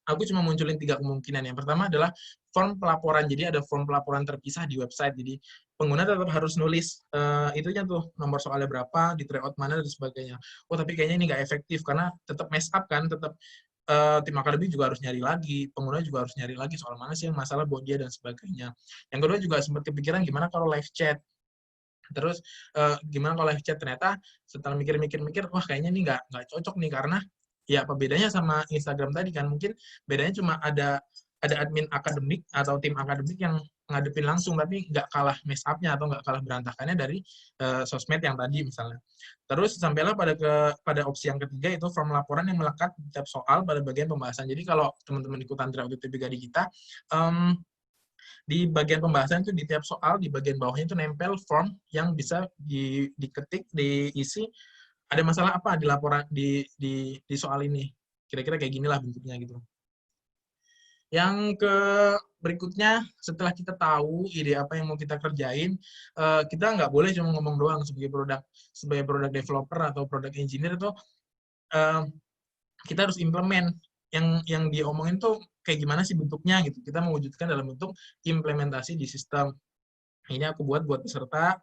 aku cuma munculin 3 kemungkinan. Yang pertama adalah form pelaporan. Jadi ada form pelaporan terpisah di website. Jadi pengguna tetap harus nulis itunya tuh, nomor soalnya berapa, di tryout mana, dan sebagainya. Tapi kayaknya ini nggak efektif, karena tetap mess up kan, tetap tim akademik juga harus nyari lagi, pengguna juga harus nyari lagi soal mana sih yang masalah buat dia, dan sebagainya. Yang kedua juga sempat kepikiran gimana kalau live chat. Terus gimana kalau live chat, ternyata setelah mikir-mikir, wah kayaknya ini nggak cocok nih, karena ya apa bedanya sama Instagram tadi kan, mungkin bedanya cuma ada admin akademik atau tim akademik yang ngadepin langsung, tapi nggak kalah mess up-nya atau nggak kalah berantakannya dari sosmed yang tadi misalnya. Terus sampailah pada opsi yang ketiga, itu form laporan yang melekat di tiap soal pada bagian pembahasan. Jadi kalau teman-teman ikutan tryout UTBK di kita, di bagian pembahasan itu di tiap soal, di bagian bawahnya itu nempel form yang bisa diketik, diisi, ada masalah apa di laporan di soal ini. Kira-kira kayak ginilah bentuknya gitu. Yang berikutnya, setelah kita tahu ide apa yang mau kita kerjain, kita nggak boleh cuma ngomong doang sebagai product developer atau product engineer itu, kita harus implement yang diomongin tuh kayak gimana sih bentuknya gitu. Kita mewujudkan dalam bentuk implementasi di sistem. Ini aku buat peserta.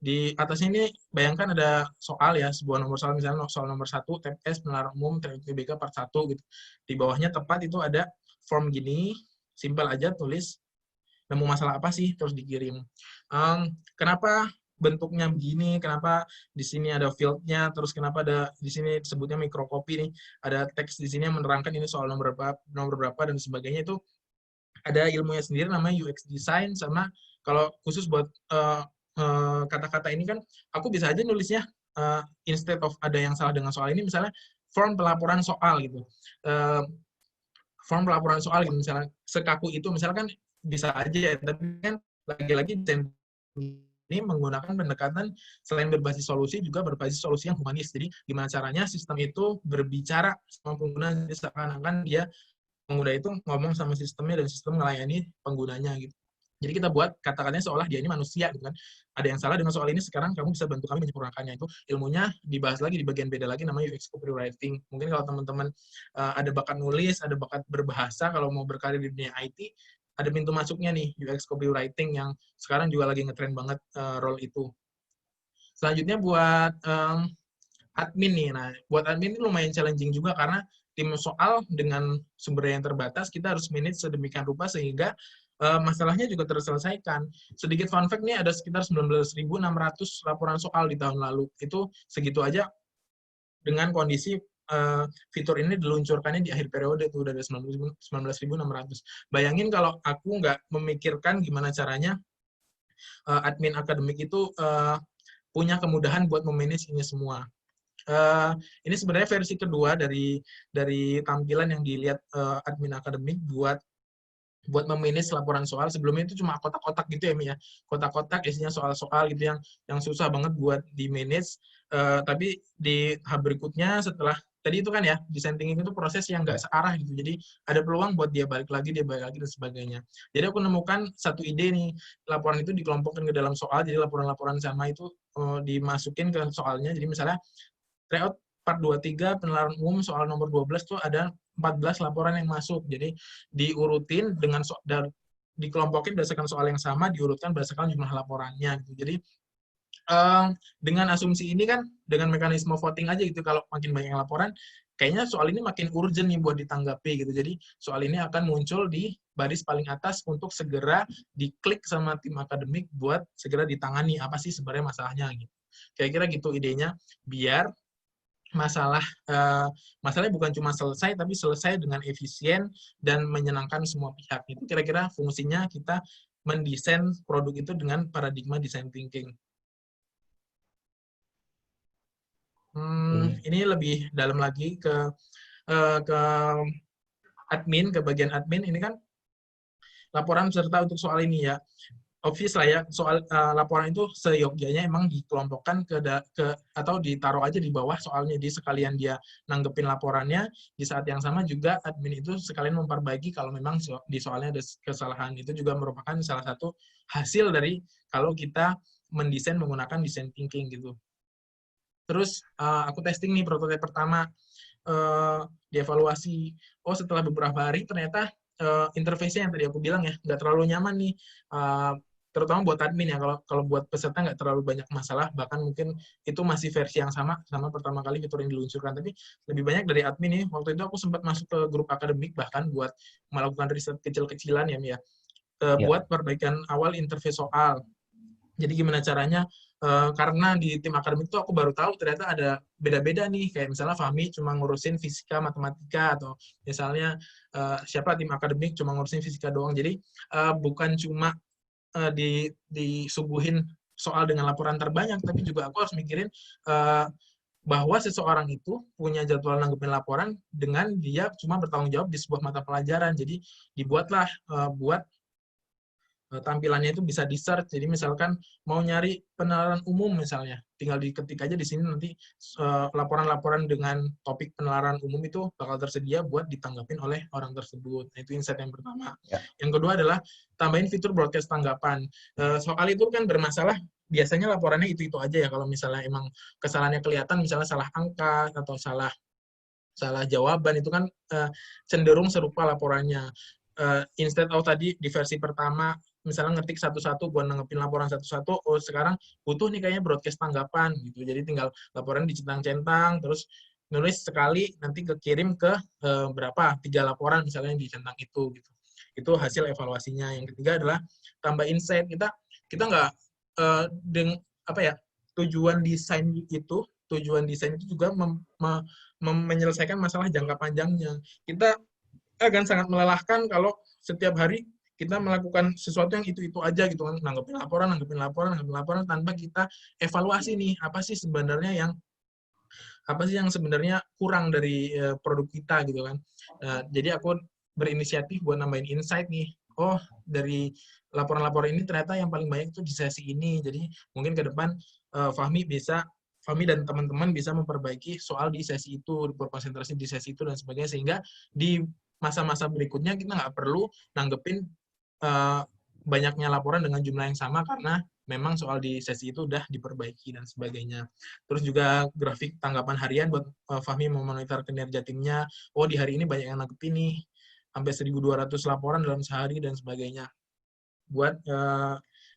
Di atasnya ini bayangkan ada soal ya, sebuah nomor soal, misalnya soal nomor 1, TPS penalaran umum UTBK part 1 gitu. Di bawahnya tepat itu ada form gini, simpel aja, tulis nemu masalah apa sih, terus dikirim. Kenapa bentuknya begini, kenapa di sini ada field-nya, terus kenapa ada di sini disebutnya microcopy nih, ada teks di sini yang menerangkan ini soal nomor berapa dan sebagainya. Itu ada ilmunya sendiri namanya UX design, sama kalau khusus buat kata-kata ini kan aku bisa aja nulisnya instead of ada yang salah dengan soal ini, misalnya form pelaporan soal gitu. Form pelaporan soal gitu, misalnya sekaku itu misalkan bisa aja ya, tapi kan lagi-lagi ini menggunakan pendekatan selain berbasis solusi juga berbasis solusi yang humanis. Jadi gimana caranya sistem itu berbicara sama pengguna, seakan-akan dia pengguna itu ngomong sama sistemnya dan sistem melayani penggunanya gitu. Jadi kita buat kata-katanya seolah dia ini manusia gitu kan. Ada yang salah dengan soal ini, sekarang kamu bisa bantu kami menyempurnakannya. Itu ilmunya dibahas lagi di bagian beda lagi, namanya UX copywriting. Mungkin kalau teman-teman ada bakat nulis, ada bakat berbahasa, kalau mau berkarir di dunia IT, ada pintu masuknya nih, UX copywriting yang sekarang juga lagi ngetren banget role itu. Selanjutnya buat admin nih. Nah, buat admin ini lumayan challenging juga karena tim soal dengan sumber daya yang terbatas, kita harus manage sedemikian rupa sehingga masalahnya juga terselesaikan. Sedikit fun fact nih, ada sekitar 19.600 laporan soal di tahun lalu. Itu segitu aja dengan kondisi fitur ini diluncurkannya di akhir periode itu udah ada 19.600. Bayangin kalau aku nggak memikirkan gimana caranya admin akademik itu punya kemudahan buat memanage ini semua. Ini sebenarnya versi kedua dari tampilan yang dilihat admin akademik buat memanage laporan soal. Sebelumnya itu cuma kotak-kotak gitu ya, Mi ya. Kotak-kotak isinya soal-soal gitu yang susah banget buat di-manage. Tapi di tahap berikutnya setelah tadi itu kan ya, design thinking itu proses yang nggak searah gitu. Jadi ada peluang buat dia balik lagi dan sebagainya. Jadi aku menemukan satu ide nih, laporan itu dikelompokkan ke dalam soal, jadi laporan-laporan sama itu dimasukin ke soalnya. Jadi misalnya tryout part 23 penelaran umum soal nomor 12 tuh ada 14 laporan yang masuk. Jadi diurutin dengan dikelompokin berdasarkan soal yang sama, diurutkan berdasarkan jumlah laporannya gitu. Jadi dengan asumsi ini kan, dengan mekanisme voting aja gitu, kalau makin banyak yang laporan, kayaknya soal ini makin urgent nih buat ditanggapi gitu. Jadi soal ini akan muncul di baris paling atas untuk segera diklik sama tim akademik buat segera ditangani apa sih sebenarnya masalahnya gitu. Kira-kira gitu idenya, biar masalahnya bukan cuma selesai, tapi selesai dengan efisien dan menyenangkan semua pihak. Itu kira-kira fungsinya kita mendesain produk itu dengan paradigma design thinking. Ini lebih dalam lagi ke admin, ke bagian admin. Ini kan laporan peserta untuk soal ini ya. Obvious lah ya, soal laporan itu seyogyanya emang dikelompokkan atau ditaruh aja di bawah soalnya, di sekalian dia nanggepin laporannya, di saat yang sama juga admin itu sekalian memperbaiki kalau memang di soalnya ada kesalahan. Itu juga merupakan salah satu hasil dari kalau kita mendesain menggunakan design thinking gitu. Terus aku testing nih prototipe pertama, dievaluasi. Oh, setelah beberapa hari ternyata interface-nya yang tadi aku bilang ya, nggak terlalu nyaman nih, terutama buat admin ya. Kalau buat peserta nggak terlalu banyak masalah, bahkan mungkin itu masih versi yang sama pertama kali fitur yang diluncurkan. Tapi lebih banyak dari admin nih. Waktu itu aku sempat masuk ke grup akademik bahkan buat melakukan riset kecil-kecilan ya, Mia. Buat perbaikan awal interface soal. Jadi gimana caranya, karena di tim akademik itu aku baru tahu ternyata ada beda-beda nih, kayak misalnya Fahmi cuma ngurusin fisika, matematika, atau misalnya siapa tim akademik cuma ngurusin fisika doang. Jadi bukan cuma disuguhin soal dengan laporan terbanyak, tapi juga aku harus mikirin bahwa seseorang itu punya jadwal nanggepin laporan dengan dia cuma bertanggung jawab di sebuah mata pelajaran. Jadi dibuatlah buat tampilannya itu bisa di-search. Jadi misalkan mau nyari penalaran umum misalnya, tinggal diketik aja di sini, nanti laporan-laporan dengan topik penalaran umum itu bakal tersedia buat ditanggapin oleh orang tersebut. Nah, itu insight yang pertama. Yang kedua adalah tambahin fitur broadcast tanggapan. Soal itu kan bermasalah, biasanya laporannya itu-itu aja ya. Kalau misalnya emang kesalahannya kelihatan, misalnya salah angka atau salah jawaban, itu kan cenderung serupa laporannya. Instead of tadi di versi pertama misalnya ngetik satu-satu buat nanggepin laporan satu-satu, oh sekarang butuh nih kayaknya broadcast tanggapan gitu. Jadi tinggal laporan dicentang-centang, terus nulis sekali, nanti kekirim ke 3 laporan misalnya yang dicentang itu gitu. Itu hasil evaluasinya. Yang ketiga adalah tambah insight. Kita nggak tujuan desain itu juga menyelesaikan masalah jangka panjangnya. Kita akan sangat melelahkan kalau setiap hari kita melakukan sesuatu yang itu aja gitu kan, nanggepin laporan tanpa kita evaluasi nih apa sih yang sebenarnya kurang dari produk kita gitu kan. Jadi aku berinisiatif buat nambahin insight nih. Oh, dari laporan-laporan ini ternyata yang paling banyak itu di sesi ini. Jadi mungkin ke depan Fahmi dan teman-teman bisa memperbaiki soal di sesi itu, berkonsentrasi di sesi itu dan sebagainya, sehingga di masa-masa berikutnya kita nggak perlu nanggepin banyaknya laporan dengan jumlah yang sama karena memang soal di sesi itu udah diperbaiki dan sebagainya. Terus juga grafik tanggapan harian buat Fahmi memonitor kinerja timnya. Oh, di hari ini banyak yang nanggepin nih, sampai 1.200 laporan dalam sehari dan sebagainya. Buat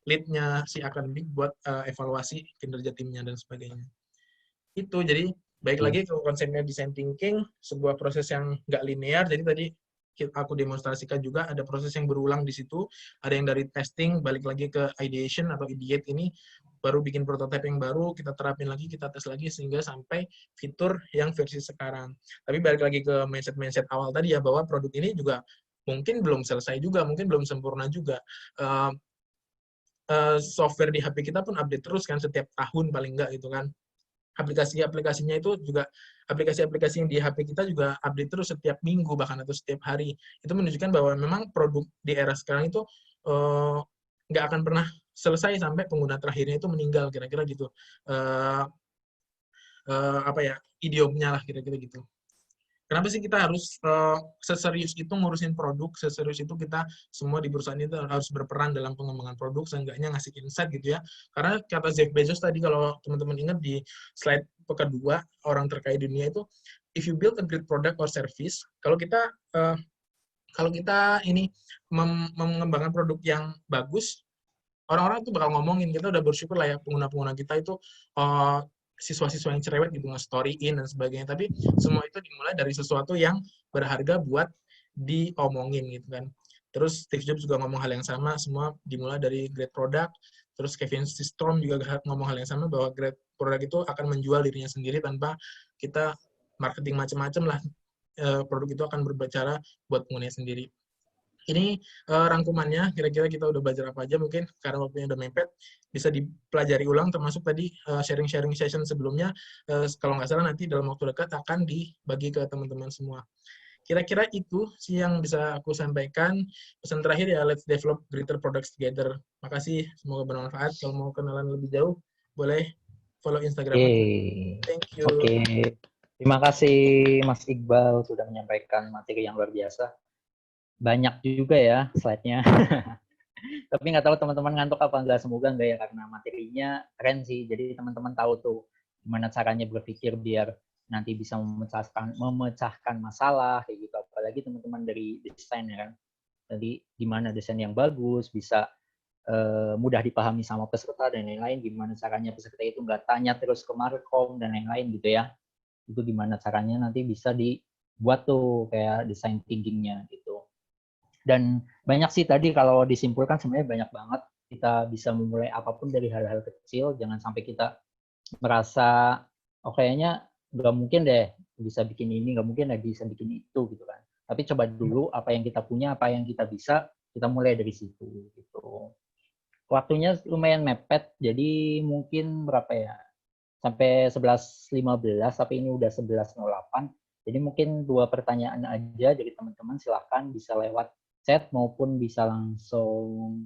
lead-nya si akademik buat evaluasi kinerja timnya dan sebagainya. Itu, jadi baik lagi ke konsepnya design thinking, sebuah proses yang nggak linear. Jadi tadi aku demonstrasikan juga ada proses yang berulang di situ. Ada yang dari testing, balik lagi ke ideation atau ideate ini, baru bikin prototipe yang baru, kita terapin lagi, kita tes lagi, sehingga sampai fitur yang versi sekarang. Tapi balik lagi ke mindset awal tadi ya, bahwa produk ini juga mungkin belum selesai juga, mungkin belum sempurna juga. Software di HP kita pun update terus kan, setiap tahun paling enggak gitu kan. Aplikasinya itu juga, aplikasi-aplikasi yang di HP kita juga update terus setiap minggu bahkan atau setiap hari. Itu menunjukkan bahwa memang produk di era sekarang itu nggak akan pernah selesai sampai pengguna terakhirnya itu meninggal, kira-kira gitu. Idiomnya lah kira-kira gitu. Kenapa sih kita harus seserius itu ngurusin produk, seserius itu kita semua di perusahaan itu harus berperan dalam pengembangan produk, seenggaknya ngasih insight gitu ya. Karena kata Jeff Bezos tadi, kalau teman-teman ingat di slide kedua, orang terkaya di dunia itu, if you build a great product or service, kalau kita ini mengembangkan produk yang bagus, orang-orang itu bakal ngomongin, kita udah bersyukur lah ya, pengguna-pengguna kita itu siswa-siswa yang cerewet gitu, nge-storyin dan sebagainya. Tapi semua itu dimulai dari sesuatu yang berharga buat diomongin gitu kan. Terus Steve Jobs juga ngomong hal yang sama, semua dimulai dari great product. Terus Kevin Systrom juga ngomong hal yang sama, bahwa great product itu akan menjual dirinya sendiri tanpa kita marketing macam-macam lah. Produk itu akan berbicara buat pengguna sendiri. Ini rangkumannya, kira-kira kita udah belajar apa aja, mungkin karena waktunya udah mepet, bisa dipelajari ulang, termasuk tadi sharing-sharing session sebelumnya, kalau nggak salah nanti dalam waktu dekat akan dibagi ke teman-teman semua. Kira-kira itu sih yang bisa aku sampaikan. Pesan terakhir ya, let's develop greater products together. Makasih, semoga bermanfaat. Kalau mau kenalan lebih jauh, boleh follow Instagram. Thank you. Oke. Terima kasih Mas Iqbal sudah menyampaikan materi yang luar biasa. Banyak juga ya slide-nya. Tapi nggak tahu teman-teman ngantuk apa enggak, semoga enggak ya, karena materinya keren sih. Jadi teman-teman tahu tuh gimana caranya berpikir biar nanti bisa memecahkan masalah kayak gitu. Apalagi teman-teman dari desain ya kan. Jadi gimana desain yang bagus bisa mudah dipahami sama peserta dan lain-lain, gimana caranya peserta itu nggak tanya terus ke markom dan lain-lain gitu ya. Itu gimana caranya nanti bisa dibuat tuh kayak design thinking-nya gitu. Dan banyak sih tadi kalau disimpulkan sebenarnya banyak banget. Kita bisa memulai apapun dari hal-hal kecil, jangan sampai kita merasa oh kayaknya nggak mungkin deh bisa bikin ini, nggak mungkin deh bisa bikin itu gitu kan. Tapi coba dulu apa yang kita punya, apa yang kita bisa, kita mulai dari situ gitu. Waktunya lumayan mepet, jadi mungkin berapa ya? Sampai 11.15, tapi ini udah 11.08. Jadi mungkin 2 pertanyaan aja dari teman-teman, silakan bisa lewat chat maupun bisa langsung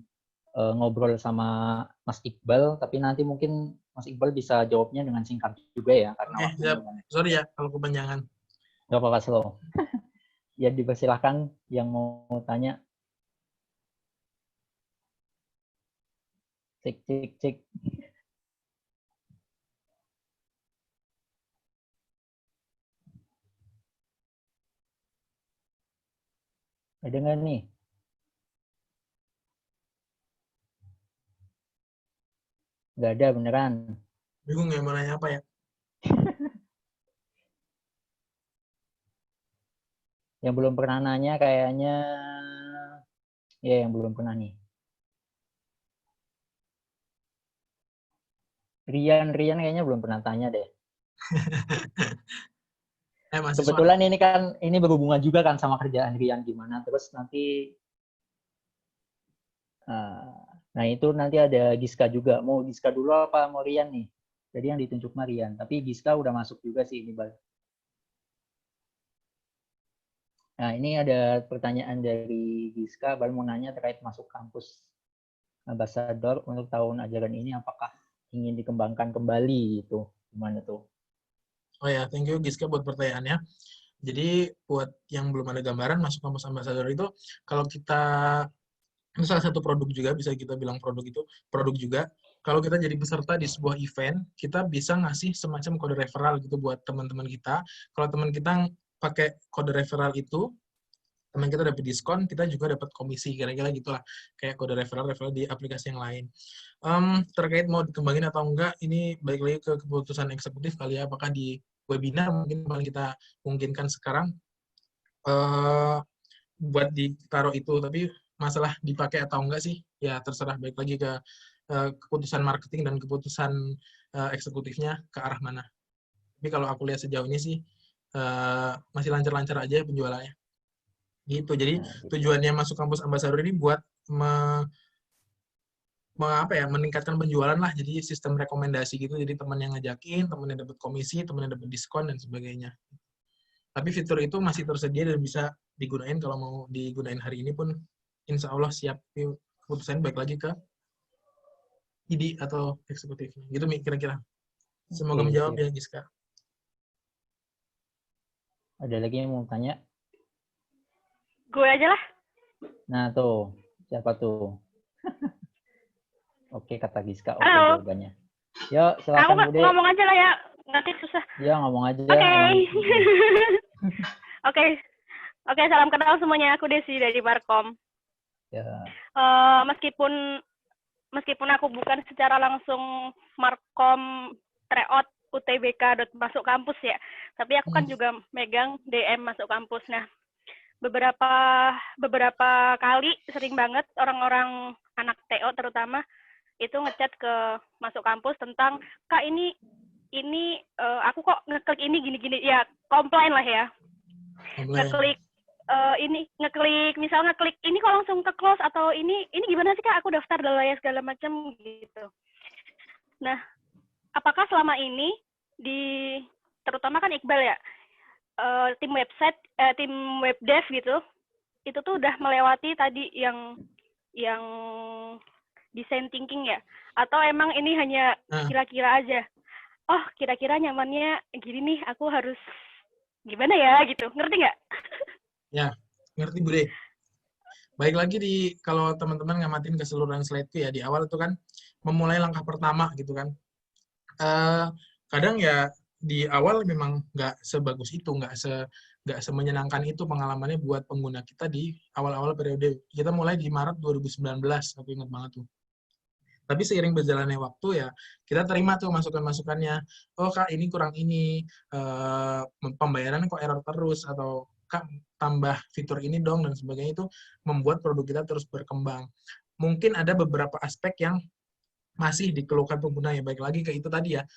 ngobrol sama Mas Iqbal, tapi nanti mungkin Mas Iqbal bisa jawabnya dengan singkat juga ya, karena sorry ya kalau kepanjangan. Nggak apa-apa, slow. Ya dipersilahkan yang mau tanya. Cek. Ada nggak nih? Nggak ada beneran. Bingung ya mau nanya apa ya? Yang belum pernah nanya kayaknya, ya yang belum pernah nih. Rian kayaknya belum pernah tanya deh. Kebetulan ini kan berhubungan juga kan sama kerjaan Rian gimana, terus nanti Nah, itu nanti ada Giska juga. Mau Giska dulu apa mau Rian nih? Jadi yang ditunjuk Marian. Tapi Giska udah masuk juga sih ini, Bal. Nah, ini ada pertanyaan dari Giska. Bal mau nanya terkait masuk kampus Ambassador untuk tahun ajaran ini, apakah ingin dikembangkan kembali gitu? Gimana tuh? Oh ya, thank you Giska buat pertanyaannya. Jadi buat yang belum ada gambaran masuk kampus Ambassador itu, kalau kita ini salah satu produk juga, bisa kita bilang produk itu produk juga. Kalau kita jadi peserta di sebuah event, kita bisa ngasih semacam kode referral gitu buat teman-teman kita. Kalau teman kita pakai kode referral itu, teman kita dapat diskon, kita juga dapat komisi, kira-kira gitulah. Kayak kode referral di aplikasi yang lain. Terkait mau dikembangin atau enggak, ini balik lagi ke keputusan eksekutif kali ya, apakah di webinar mungkin kita mungkinkan sekarang buat ditaruh itu, tapi masalah dipakai atau enggak sih, ya terserah, balik lagi ke keputusan marketing dan keputusan eksekutifnya ke arah mana. Tapi kalau aku lihat sejauh ini sih, masih lancar-lancar aja penjualannya. Gitu, jadi tujuannya masuk kampus Ambassador ini buat meningkatkan penjualan lah, jadi sistem rekomendasi gitu, jadi teman yang ngajakin, teman yang dapat komisi, teman yang dapat diskon, dan sebagainya. Tapi fitur itu masih tersedia dan bisa digunain, kalau mau digunain hari ini pun insya Allah siap. Keputusan baik lagi ke ID atau eksekutifnya. Gitu kira-kira. Semoga menjawab ya Giska. Ada lagi yang mau tanya? Gue aja lah. Nah tuh, siapa tuh? Oke, kata Giska. Oke, halo. jawabannya. Yuk, silakan Aku Bude. ngomong aja lah ya, nanti susah. Ya, ngomong aja. Oke. Oke, salam kenal semuanya. Aku Desi dari Markom. Ya. Meskipun aku bukan secara langsung Markom tryout UTBK masuk kampus ya, tapi aku kan juga megang DM masuk kampus. Nah, beberapa kali sering banget orang-orang anak TO terutama itu ngechat ke masuk kampus tentang, Kak ini aku kok ngeklik ini gini-gini, ya komplain lah ya. Ngeklik misal ngeklik ini kok langsung ke close, atau ini gimana sih Kak, aku daftar dan segala macam gitu. Nah, apakah selama ini terutama kan Iqbal ya, tim web dev gitu, itu tuh udah melewati tadi yang design thinking ya, atau emang ini hanya kira-kira aja, oh kira-kira nyamannya gini nih, aku harus gimana ya gitu, ngerti nggak? Ya, ngerti Bude. Baik lagi kalau teman-teman ngamatin keseluruhan slide itu ya, di awal itu kan memulai langkah pertama gitu kan. Kadang ya di awal memang nggak sebagus itu, nggak semenyenangkan itu pengalamannya buat pengguna kita di awal-awal periode. Kita mulai di Maret 2019, aku ingat banget tuh. Tapi seiring berjalannya waktu ya, kita terima tuh masukan-masukannya. Oh Kak, ini kurang ini, pembayaran kok error terus, atau Kak tambah fitur ini dong, dan sebagainya. Itu membuat produk kita terus berkembang. Mungkin ada beberapa aspek yang masih dikeluhkan pengguna ya, baik lagi ke itu tadi ya,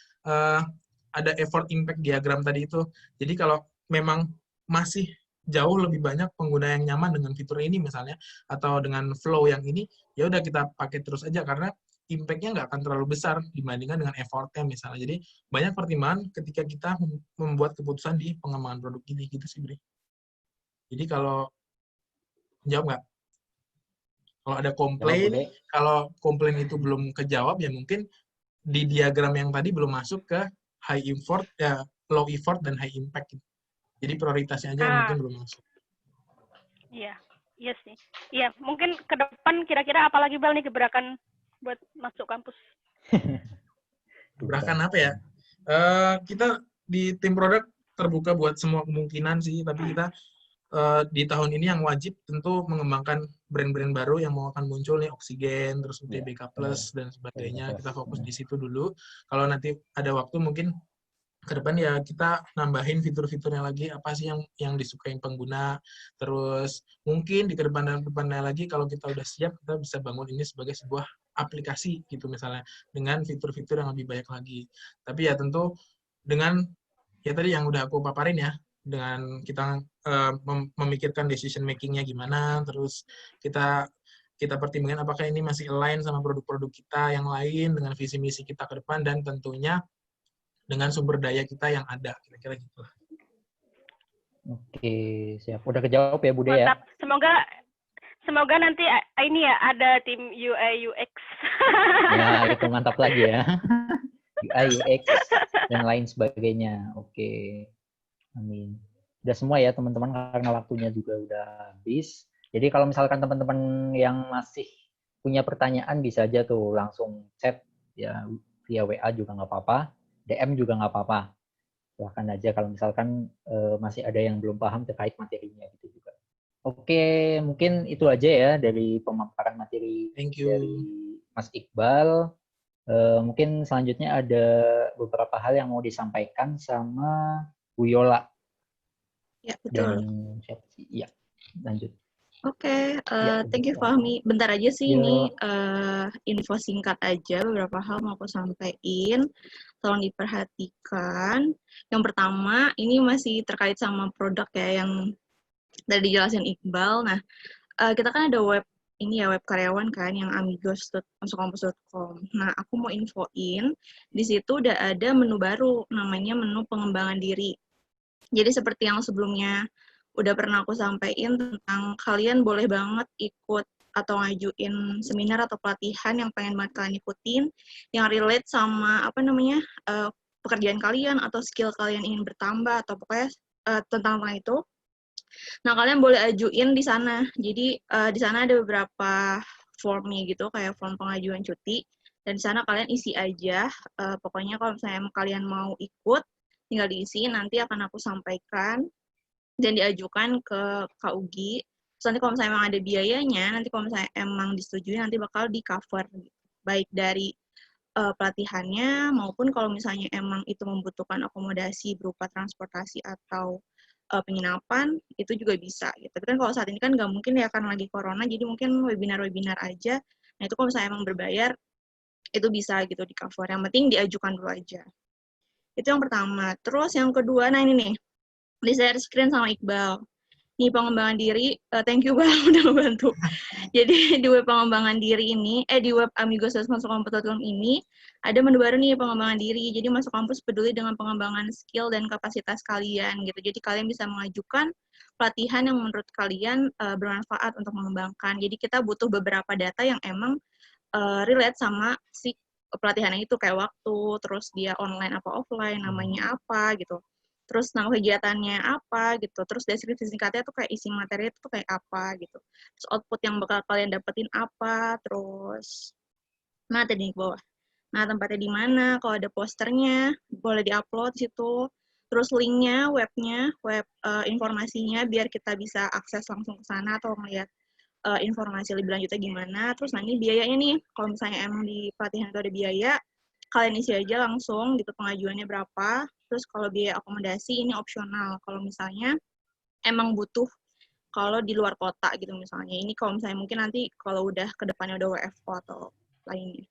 ada effort impact diagram tadi itu. Jadi kalau memang masih jauh lebih banyak pengguna yang nyaman dengan fitur ini misalnya, atau dengan flow yang ini, ya udah kita pakai terus aja, karena impact-nya nggak akan terlalu besar dibandingkan dengan effort-nya misalnya. Jadi banyak pertimbangan ketika kita membuat keputusan di pengembangan produk ini, gitu sih Bri. Jadi kalau jawab nggak? Kalau ada komplain, kalau komplain itu belum kejawab, ya mungkin di diagram yang tadi belum masuk ke high effort, ya low effort dan high impact. Jadi prioritasnya aja mungkin belum masuk. Iya, iya sih. Iya, mungkin ke depan kira-kira apa lagi Bal nih gebrakan buat masuk kampus? Gebrakan apa ya? Kita di tim produk terbuka buat semua kemungkinan sih, tapi kita di tahun ini yang wajib tentu mengembangkan brand-brand baru yang mau akan muncul nih, Oksigen, terus UTBK Plus, dan sebagainya. Kita fokus di situ dulu. Kalau nanti ada waktu mungkin ke depan ya kita nambahin fitur-fiturnya lagi, apa sih yang disukain pengguna. Terus mungkin di kedepannya lagi kalau kita udah siap, kita bisa bangun ini sebagai sebuah aplikasi gitu misalnya, dengan fitur-fitur yang lebih banyak lagi. Tapi ya tentu dengan ya tadi yang udah aku paparin ya, dengan kita memikirkan decision making-nya gimana, terus kita kita pertimbangkan apakah ini masih align sama produk-produk kita yang lain, dengan visi misi kita ke depan, dan tentunya dengan sumber daya kita yang ada. Kira-kira gitu. Oke, siap. Udah kejawab ya, Bude ya? Mantap. Semoga nanti ini ya ada tim UI UX. Ya, itu mantap lagi ya. UI UX dan lain sebagainya. Oke. Amin. Udah semua ya teman-teman, karena waktunya juga udah habis. Jadi kalau misalkan teman-teman yang masih punya pertanyaan bisa aja tuh langsung chat ya, via WA juga nggak apa-apa, DM juga nggak apa-apa. Silahkan aja kalau misalkan masih ada yang belum paham terkait materinya gitu juga. Oke, mungkin itu aja ya dari pemaparan materi dari Mas Iqbal. Mungkin selanjutnya ada beberapa hal yang mau disampaikan sama Bu Yola. Ya, betul. Dan siapa sih? Iya, lanjut. Oke, thank you Fahmi. Bentar aja sih ini info singkat aja, beberapa hal mau aku sampaikan. Tolong diperhatikan. Yang pertama, ini masih terkait sama produk ya yang tadi dijelasin Iqbal. Nah, kita kan ada web ini ya, web karyawan kan yang amigos.masukkampus.com. Nah, aku mau infoin di situ udah ada menu baru namanya menu pengembangan diri. Jadi seperti yang sebelumnya udah pernah aku sampaikan tentang kalian boleh banget ikut atau ngajuin seminar atau pelatihan yang pengen banget kalian ikutin yang relate sama pekerjaan kalian atau skill kalian ingin bertambah atau pokoknya tentang itu. Nah, kalian boleh ajuin di sana. Jadi di sana ada beberapa formnya gitu, kayak form pengajuan cuti. Dan di sana kalian isi aja. Pokoknya kalau misalnya kalian mau ikut, tinggal diisi. Nanti akan aku sampaikan dan diajukan ke KUGI. Terus nanti kalau misalnya emang ada biayanya, nanti kalau misalnya emang disetujui, nanti bakal di-cover. Baik dari pelatihannya, maupun kalau misalnya emang itu membutuhkan akomodasi berupa transportasi atau penginapan, itu juga bisa gitu. Tapi kan kalau saat ini kan nggak mungkin ya karena lagi corona, jadi mungkin webinar-webinar aja. Nah itu kalau misalnya emang berbayar, itu bisa gitu di cover. Yang penting diajukan dulu aja. Itu yang pertama. Terus yang kedua, nah ini nih, di share screen sama Iqbal. Nih pengembangan diri, thank you Bang udah membantu. Jadi di web pengembangan diri ini, di web amigos.masukkampus.com ini, ada menu baru nih pengembangan diri. Jadi Masuk Kampus peduli dengan pengembangan skill dan kapasitas kalian gitu. Jadi kalian bisa mengajukan pelatihan yang menurut kalian bermanfaat untuk mengembangkan. Jadi kita butuh beberapa data yang emang relate sama si pelatihannya itu, kayak waktu, terus dia online apa offline, namanya apa gitu. Terus nama kegiatannya apa gitu, terus deskripsi singkatnya tuh kayak isi materi itu kayak apa gitu, terus output yang bakal kalian dapetin apa, terus nah tadi di bawah, nah tempatnya di mana, kalau ada posternya boleh diupload situ, terus linknya, web informasinya biar kita bisa akses langsung ke sana atau melihat informasi lebih lanjutnya gimana. Terus nanti biayanya nih, kalau misalnya emang di pelatihan itu ada biaya, kalian isi aja langsung gitu pengajuannya berapa. Terus kalau biaya akomodasi ini opsional. Kalau misalnya emang butuh kalau di luar kota gitu misalnya. Ini kalau misalnya mungkin nanti kalau udah ke depannya udah WFO atau lainnya.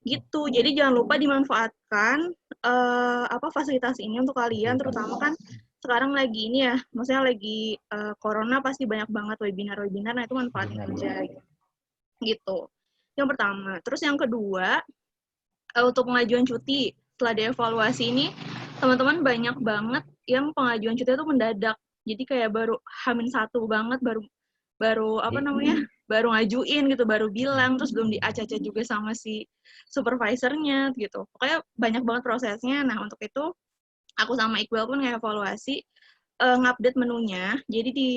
Gitu. Jadi jangan lupa dimanfaatkan fasilitas ini untuk kalian, terutama kan sekarang lagi ini ya, maksudnya lagi corona pasti banyak banget webinar-webinar, nah itu manfaatin aja gitu. Yang pertama. Terus yang kedua, untuk pengajuan cuti setelah dievaluasi ini teman-teman banyak banget yang pengajuan cuti itu mendadak, jadi kayak baru H-1 banget, baru baru ngajuin gitu, baru bilang, terus belum diacaca juga sama si supervisornya gitu. Pokoknya banyak banget prosesnya. Nah untuk itu aku sama Iqbal pun ngevaluasi ngupdate menunya. Jadi di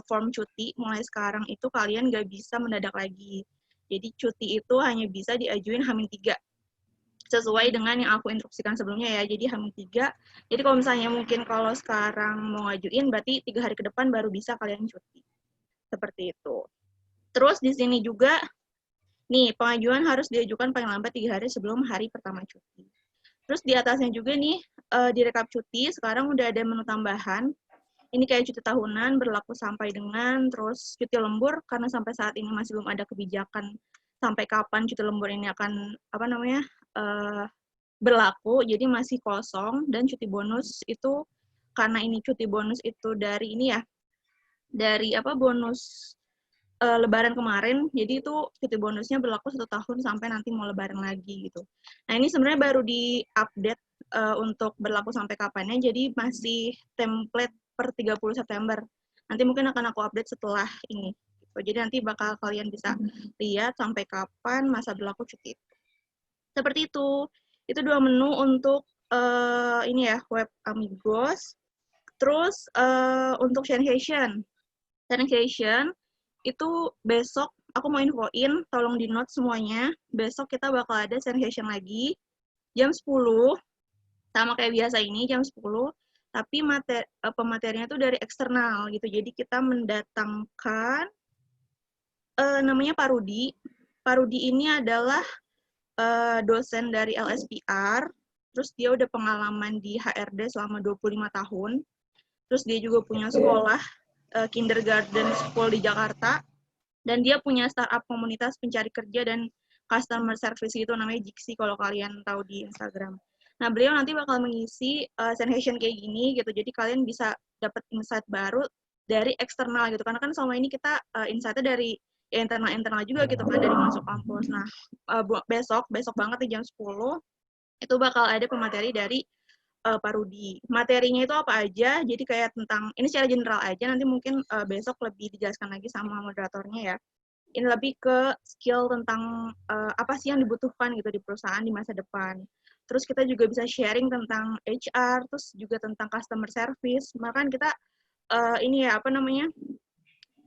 form cuti mulai sekarang itu kalian nggak bisa mendadak lagi. Jadi cuti itu hanya bisa diajuin H-3 sesuai dengan yang aku instruksikan sebelumnya ya. Jadi H-3. Jadi kalau misalnya mungkin kalau sekarang mau ngajuin berarti 3 hari ke depan baru bisa kalian cuti. Seperti itu. Terus di sini juga nih pengajuan harus diajukan paling lambat 3 hari sebelum hari pertama cuti. Terus di atasnya juga nih di rekap cuti sekarang udah ada menu tambahan. Ini kayak cuti tahunan berlaku sampai dengan, terus cuti lembur karena sampai saat ini masih belum ada kebijakan sampai kapan cuti lembur ini akan berlaku, jadi masih kosong. Dan cuti bonus itu karena ini cuti bonus itu dari ini ya, dari bonus Lebaran kemarin, jadi itu cuti bonusnya berlaku 1 tahun sampai nanti mau Lebaran lagi gitu. Nah ini sebenarnya baru di-update untuk berlaku sampai kapannya, jadi masih template per 30 September. Nanti mungkin akan aku update setelah ini. Jadi nanti bakal kalian bisa lihat sampai kapan masa berlaku cuti itu. Seperti itu. Itu 2 menu untuk ini ya, web Amigos. Terus untuk Sensation. Sensation itu besok aku mau infoin, tolong di note semuanya. Besok kita bakal ada Sensation lagi jam 10. Sama kayak biasa ini jam 10. Tapi pematerinya tuh dari eksternal gitu. Jadi kita mendatangkan namanya Pak Rudi. Pak Rudi ini adalah dosen dari LSPR, terus dia udah pengalaman di HRD selama 25 tahun, terus dia juga punya sekolah kindergarten school di Jakarta, dan dia punya startup komunitas pencari kerja dan customer service itu namanya Jixi kalau kalian tahu di Instagram. Nah, beliau nanti bakal mengisi sensation kayak gini gitu, jadi kalian bisa dapat insight baru dari eksternal gitu, karena kan selama ini kita insight-nya dari internal juga gitu kan, dari masuk kampus. Nah, besok banget di jam 10, itu bakal ada pemateri dari Pak Rudi. Materinya itu apa aja, jadi kayak tentang, ini secara general aja, nanti mungkin besok lebih dijelaskan lagi sama moderatornya ya. Ini lebih ke skill tentang apa sih yang dibutuhkan gitu di perusahaan di masa depan. Terus kita juga bisa sharing tentang HR, terus juga tentang customer service. Bahkan kita ini ya, apa namanya,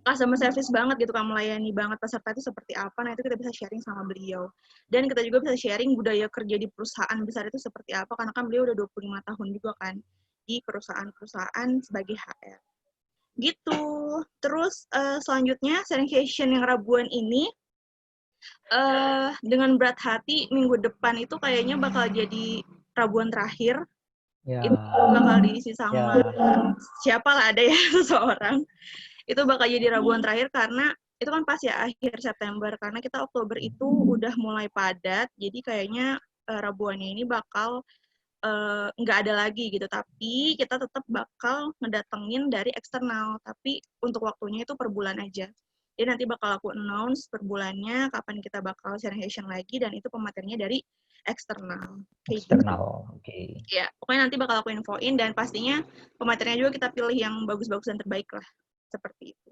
customer service banget gitu kan, melayani banget peserta itu seperti apa. Nah, itu kita bisa sharing sama beliau. Dan kita juga bisa sharing budaya kerja di perusahaan besar itu seperti apa, karena kan beliau udah 25 tahun juga kan di perusahaan-perusahaan sebagai HR. Gitu. Terus selanjutnya, sensation yang Rabuan ini, dengan berat hati, minggu depan itu kayaknya bakal jadi Rabuan terakhir. Ya. Itu bakal diisi sama siapa lah, ada ya seseorang. Itu bakal jadi Rabuan terakhir karena itu kan pas ya akhir September, karena kita Oktober itu udah mulai padat, jadi kayaknya Rabuannya ini bakal nggak ada lagi gitu, tapi kita tetap bakal ngedatengin dari eksternal, tapi untuk waktunya itu per bulan aja. Jadi nanti bakal aku announce per bulannya kapan kita bakal sensation lagi, dan itu pematerinya dari eksternal. Eksternal, oke. Ya, pokoknya nanti bakal aku infoin, dan pastinya pematerinya juga kita pilih yang bagus-bagus dan terbaik lah. Seperti itu.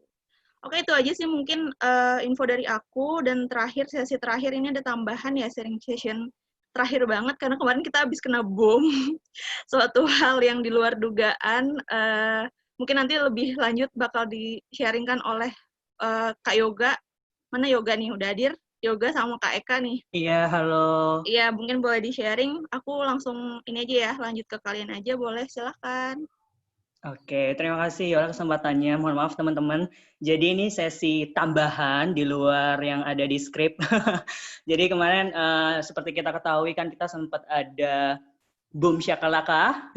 Oke, itu aja sih mungkin info dari aku. Dan terakhir, sesi terakhir ini ada tambahan ya, sharing session terakhir banget, karena kemarin kita habis kena bom. Suatu hal yang di luar dugaan. Mungkin nanti lebih lanjut bakal di-sharingkan oleh Kak Yoga. Mana Yoga nih, udah hadir? Yoga sama Kak Eka nih. Iya, halo. Iya, mungkin boleh di-sharing. Aku langsung ini aja ya, lanjut ke kalian aja, boleh, silahkan. Oke, terima kasih Yola kesempatannya. Mohon maaf teman-teman. Jadi ini sesi tambahan di luar yang ada di skrip. Jadi kemarin seperti kita ketahui kan kita sempat ada boom syakalaka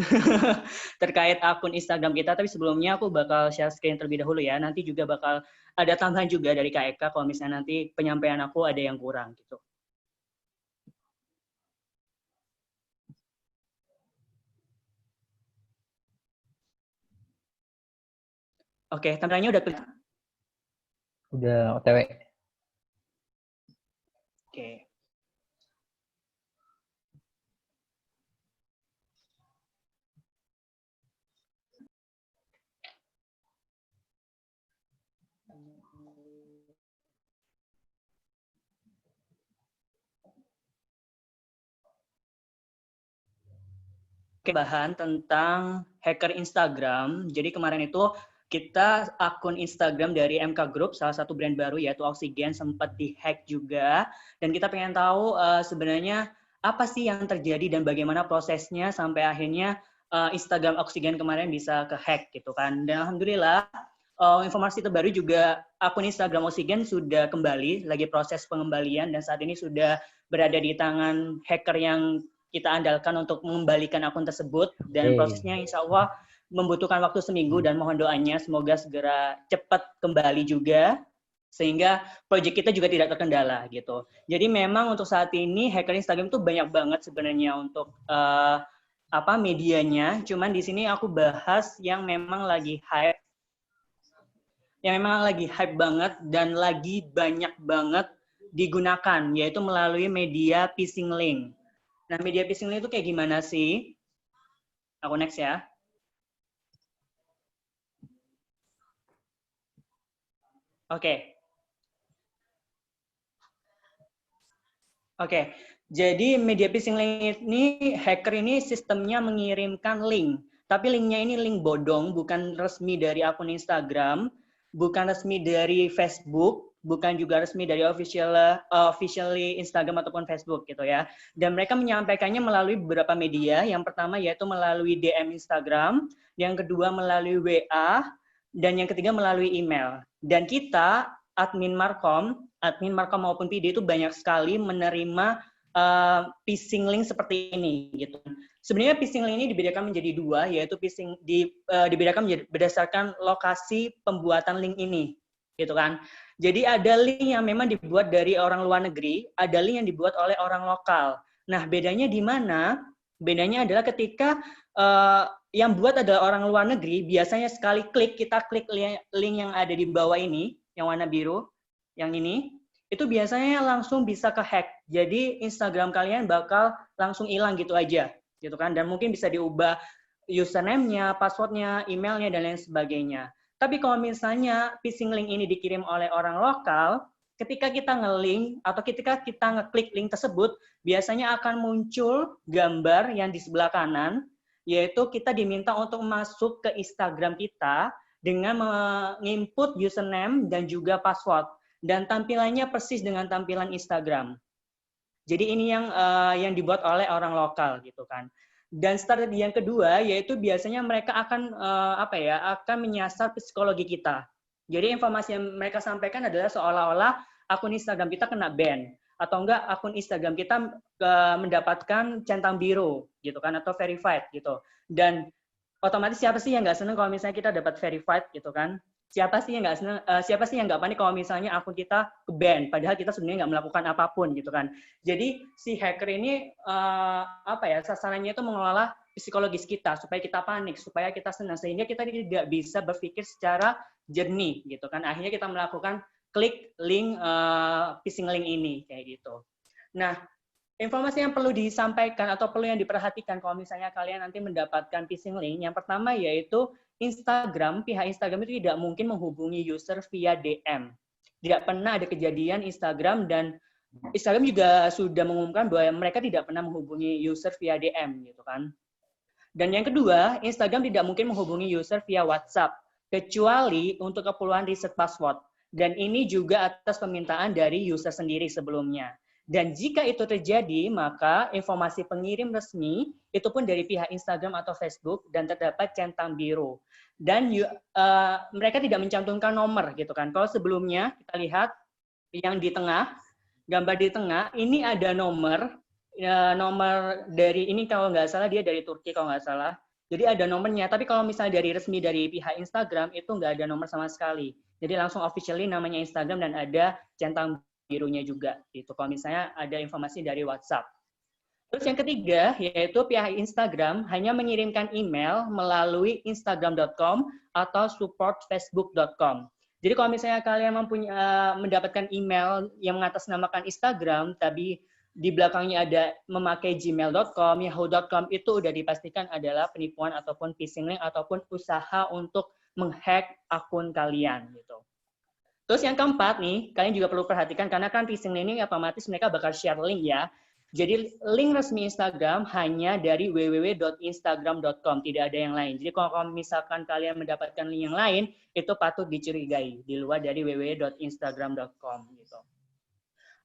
terkait akun Instagram kita. Tapi sebelumnya aku bakal share screen terlebih dahulu ya. Nanti juga bakal ada tambahan juga dari Kak Eka kalau misalnya nanti penyampaian aku ada yang kurang gitu. Oke, tampilannya udah klik. Udah OTW. Oke. Bahan tentang hacker Instagram. Jadi kemarin itu kita akun Instagram dari MK Group, salah satu brand baru yaitu Oksigen, sempat dihack juga. Dan kita pengen tahu sebenarnya apa sih yang terjadi dan bagaimana prosesnya sampai akhirnya Instagram Oksigen kemarin bisa ke-hack gitu kan. Dan alhamdulillah informasi terbaru juga akun Instagram Oksigen sudah kembali, lagi proses pengembalian dan saat ini sudah berada di tangan hacker yang kita andalkan untuk mengembalikan akun tersebut. Dan prosesnya insya Allah membutuhkan waktu seminggu dan mohon doanya semoga segera cepat kembali juga sehingga proyek kita juga tidak terkendala gitu. Jadi memang untuk saat ini hacker Instagram itu banyak banget sebenarnya untuk medianya. Cuman di sini aku bahas yang memang lagi hype yang memang lagi hype banget dan lagi banyak banget digunakan, yaitu melalui media phishing link. Nah, media phishing link itu kayak gimana sih? Aku next ya. Oke. Jadi media phishing link ini, hacker ini sistemnya mengirimkan link. Tapi linknya ini link bodong, bukan resmi dari akun Instagram, bukan resmi dari Facebook, bukan juga resmi dari officially Instagram ataupun Facebook gitu ya. Dan mereka menyampaikannya melalui beberapa media. Yang pertama yaitu melalui DM Instagram, yang kedua melalui WA, dan yang ketiga melalui email. Dan kita, admin Markom maupun PD itu banyak sekali menerima phishing link seperti ini gitu. Sebenarnya phishing link ini dibedakan menjadi dua, yaitu dibedakan berdasarkan lokasi pembuatan link ini, gitu kan. Jadi ada link yang memang dibuat dari orang luar negeri, ada link yang dibuat oleh orang lokal. Nah, bedanya di mana? Bedanya adalah ketika yang buat adalah orang luar negeri, biasanya sekali kita klik link yang ada di bawah ini, yang warna biru, yang ini, itu biasanya langsung bisa ke-hack. Jadi Instagram kalian bakal langsung hilang gitu aja, gitu kan. Dan mungkin bisa diubah username-nya, password-nya, emailnya, dan lain sebagainya. Tapi kalau misalnya phishing link ini dikirim oleh orang lokal, ketika kita nge-link atau ketika kita ngeklik link tersebut, biasanya akan muncul gambar yang di sebelah kanan, yaitu kita diminta untuk masuk ke Instagram kita dengan menginput username dan juga password. Dan tampilannya persis dengan tampilan Instagram. Jadi ini yang dibuat oleh orang lokal gitu kan. Dan strategi yang kedua yaitu biasanya mereka akan akan menyasar psikologi kita. Jadi informasi yang mereka sampaikan adalah seolah-olah akun Instagram kita kena ban atau enggak akun Instagram kita mendapatkan centang biru gitu kan atau verified gitu. Dan otomatis siapa sih yang nggak seneng kalau misalnya kita dapat verified gitu kan? Siapa sih yang nggak seneng? Siapa sih yang nggak panik kalau misalnya akun kita ke-ban, padahal kita sebenarnya nggak melakukan apapun gitu kan? Jadi si hacker ini sasarannya itu mengelola psikologis kita supaya kita panik, supaya kita senang, sehingga kita tidak bisa berpikir secara jernih gitu kan? Akhirnya kita melakukan klik link phishing link ini kayak gitu. Nah, informasi yang perlu disampaikan atau perlu yang diperhatikan kalau misalnya kalian nanti mendapatkan phishing link, yang pertama yaitu pihak Instagram itu tidak mungkin menghubungi user via DM. Tidak pernah ada kejadian Instagram, dan Instagram juga sudah mengumumkan bahwa mereka tidak pernah menghubungi user via DM gitu kan. Dan yang kedua, Instagram tidak mungkin menghubungi user via WhatsApp, kecuali untuk keperluan reset password. Dan ini juga atas permintaan dari user sendiri sebelumnya. Dan jika itu terjadi, maka informasi pengirim resmi itu pun dari pihak Instagram atau Facebook dan terdapat centang biru. Dan mereka tidak mencantumkan nomor gitu kan. Kalau sebelumnya kita lihat yang di tengah, gambar di tengah, ini ada nomor dari ini kalau nggak salah dia dari Turki kalau nggak salah. Jadi ada nomornya. Tapi kalau misalnya dari resmi dari pihak Instagram itu nggak ada nomor sama sekali. Jadi langsung officially namanya Instagram dan ada centang birunya juga gitu kalau misalnya ada informasi dari WhatsApp. Terus yang ketiga yaitu pihak Instagram hanya mengirimkan email melalui instagram.com atau supportfacebook.com. Jadi kalau misalnya kalian mendapatkan email yang mengatasnamakan Instagram tapi di belakangnya ada memakai gmail.com, yahoo.com, itu udah dipastikan adalah penipuan ataupun phishing link ataupun usaha untuk menghack akun kalian gitu. Terus yang keempat nih, kalian juga perlu perhatikan karena kan phishing link ini otomatis mereka bakal share link ya. Jadi link resmi Instagram hanya dari www.instagram.com, tidak ada yang lain. Jadi kalau misalkan kalian mendapatkan link yang lain, itu patut dicurigai di luar dari www.instagram.com gitu.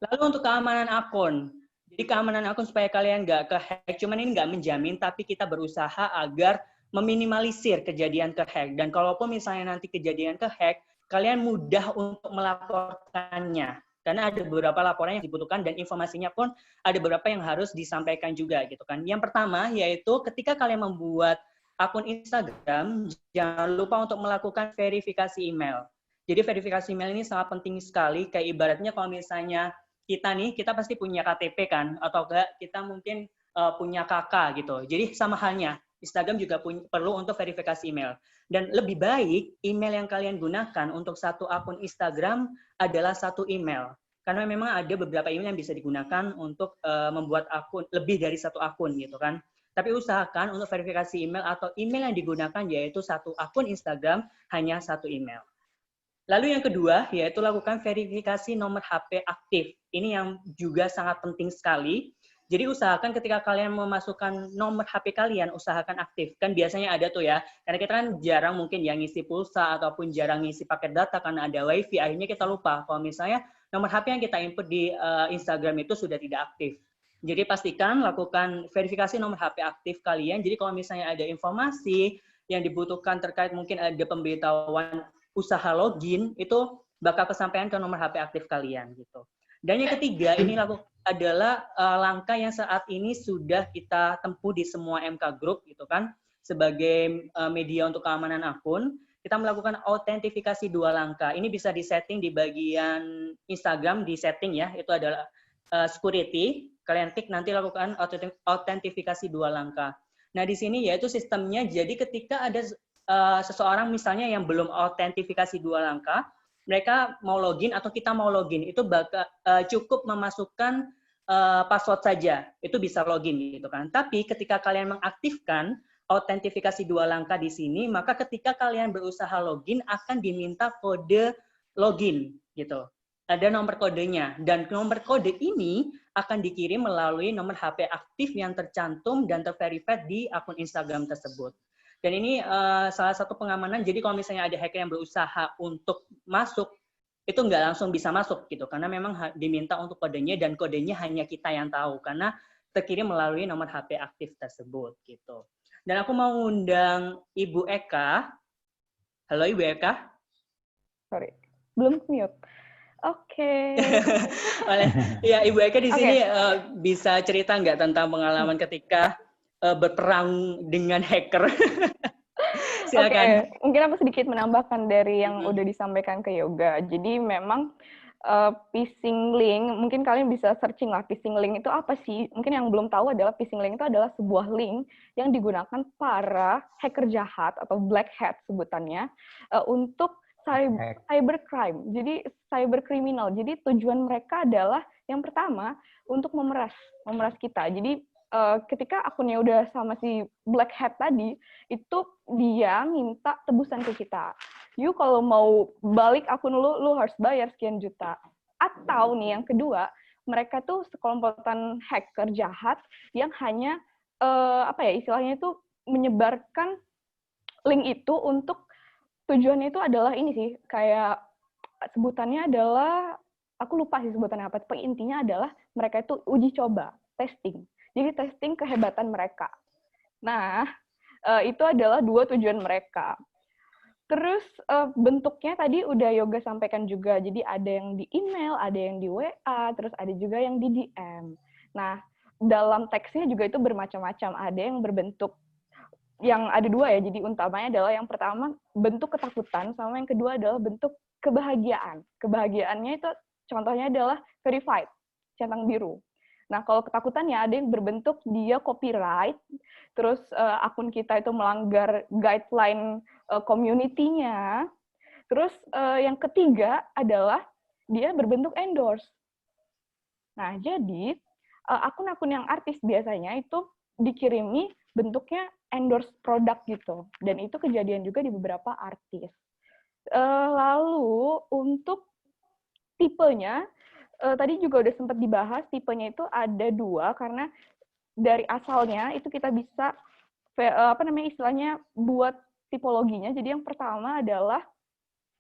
Lalu untuk keamanan akun. Jadi keamanan akun supaya kalian nggak ke-hack, cuman ini nggak menjamin, tapi kita berusaha agar meminimalisir kejadian ke-hack. Dan kalaupun misalnya nanti kejadian ke-hack, kalian mudah untuk melaporkannya. Karena ada beberapa laporan yang dibutuhkan dan informasinya pun ada beberapa yang harus disampaikan juga gitu kan. Yang pertama yaitu ketika kalian membuat akun Instagram, jangan lupa untuk melakukan verifikasi email. Jadi verifikasi email ini sangat penting sekali, kayak ibaratnya kalau misalnya kita pasti punya KTP kan, atau enggak kita mungkin punya KK gitu. Jadi sama halnya, Instagram juga perlu untuk verifikasi email. Dan lebih baik email yang kalian gunakan untuk satu akun Instagram adalah satu email. Karena memang ada beberapa email yang bisa digunakan untuk membuat akun, lebih dari satu akun gitu kan. Tapi usahakan untuk verifikasi email atau email yang digunakan yaitu satu akun Instagram, hanya satu email. Lalu yang kedua, yaitu lakukan verifikasi nomor HP aktif. Ini yang juga sangat penting sekali. Jadi usahakan ketika kalian memasukkan nomor HP kalian, usahakan aktif. Kan biasanya ada tuh ya, karena kita kan jarang mungkin yang ngisi pulsa ataupun jarang ngisi paket data karena ada wifi, akhirnya kita lupa kalau misalnya nomor HP yang kita input di Instagram itu sudah tidak aktif. Jadi pastikan lakukan verifikasi nomor HP aktif kalian. Jadi kalau misalnya ada informasi yang dibutuhkan terkait mungkin ada pemberitahuan usaha login, itu bakal kesampaian ke nomor HP aktif kalian gitu. Dan yang ketiga, ini adalah langkah yang saat ini sudah kita tempuh di semua MK Group gitu kan. Sebagai media untuk keamanan akun, kita melakukan autentifikasi 2 langkah. Ini bisa disetting di bagian Instagram, di setting ya, itu adalah security. Kalian klik nanti lakukan autentifikasi 2 langkah. Nah di sini yaitu sistemnya, jadi ketika ada seseorang misalnya yang belum autentifikasi 2 langkah, mereka mau login atau kita mau login, itu bakal cukup memasukkan password saja, itu bisa login gitu kan. Tapi ketika kalian mengaktifkan autentifikasi 2 langkah di sini, maka ketika kalian berusaha login akan diminta kode login gitu. Ada nomor kodenya, dan nomor kode ini akan dikirim melalui nomor HP aktif yang tercantum dan terverified di akun Instagram tersebut. Dan ini salah satu pengamanan, jadi kalau misalnya ada hacker yang berusaha untuk masuk, itu nggak langsung bisa masuk gitu, karena memang diminta untuk kodenya, dan kodenya hanya kita yang tahu, karena terkirim melalui nomor HP aktif tersebut gitu. Dan aku mau undang Ibu Eka. Halo Ibu Eka. Sorry, belum mute. Oke. Ya, Ibu Eka di sini bisa cerita nggak tentang pengalaman ketika berperang dengan hacker? Silakan. Oke, mungkin aku sedikit menambahkan dari yang udah disampaikan ke Yoga. Jadi memang phishing link, mungkin kalian bisa searching lah, phishing link itu apa sih? Mungkin yang belum tahu adalah phishing link itu adalah sebuah link yang digunakan para hacker jahat atau black hat sebutannya untuk cybercrime. Jadi cyberkriminal. Jadi tujuan mereka adalah yang pertama untuk memeras kita. Jadi ketika akunnya udah sama si black hat tadi, itu dia minta tebusan ke kita. You kalau mau balik akun lu harus bayar sekian juta. Atau nih yang kedua, mereka tuh sekelompokan hacker jahat yang hanya istilahnya itu menyebarkan link itu untuk tujuannya itu adalah ini sih, kayak sebutannya adalah, aku lupa sih sebutannya apa, tapi intinya adalah mereka itu uji coba, testing. Jadi testing kehebatan mereka. Nah, itu adalah 2 tujuan mereka. Terus bentuknya tadi udah Yoga sampaikan juga. Jadi ada yang di email, ada yang di WA, terus ada juga yang di DM. Nah, dalam teksnya juga itu bermacam-macam. Ada yang berbentuk, yang ada 2 ya. Jadi utamanya adalah yang pertama bentuk ketakutan, sama yang kedua adalah bentuk kebahagiaan. Kebahagiaannya itu contohnya adalah verified, centang biru. Nah, kalau ketakutannya ada yang berbentuk dia copyright, terus akun kita itu melanggar guideline community-nya. Terus yang ketiga adalah dia berbentuk endorse. Nah, jadi akun-akun yang artis biasanya itu dikirimi bentuknya endorse produk gitu. Dan itu kejadian juga di beberapa artis. Lalu untuk tipenya, tadi juga udah sempat dibahas, tipenya itu ada 2 karena dari asalnya itu kita bisa istilahnya buat tipologinya. Jadi yang pertama adalah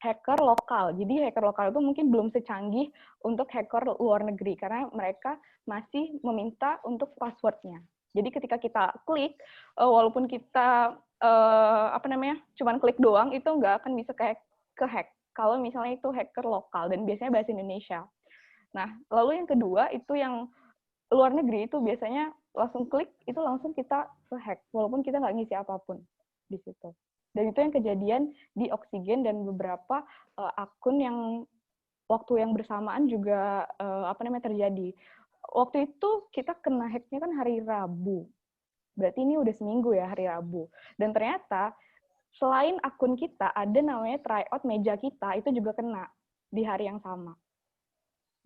hacker lokal. Jadi hacker lokal itu mungkin belum secanggih untuk hacker luar negeri karena mereka masih meminta untuk passwordnya. Jadi ketika kita klik, walaupun kita cuman klik doang, itu nggak akan bisa ke hack. Kalau misalnya itu hacker lokal dan biasanya bahasa Indonesia. Nah, lalu yang kedua itu yang luar negeri itu biasanya langsung klik, itu langsung kita ke-hack, walaupun kita nggak ngisi apapun di situ. Dan itu yang kejadian di Oksigen dan beberapa akun yang waktu yang bersamaan juga terjadi. Waktu itu kita kena hack-nya kan hari Rabu. Berarti ini udah seminggu ya, hari Rabu. Dan ternyata selain akun kita, ada namanya tryout meja kita, itu juga kena di hari yang sama.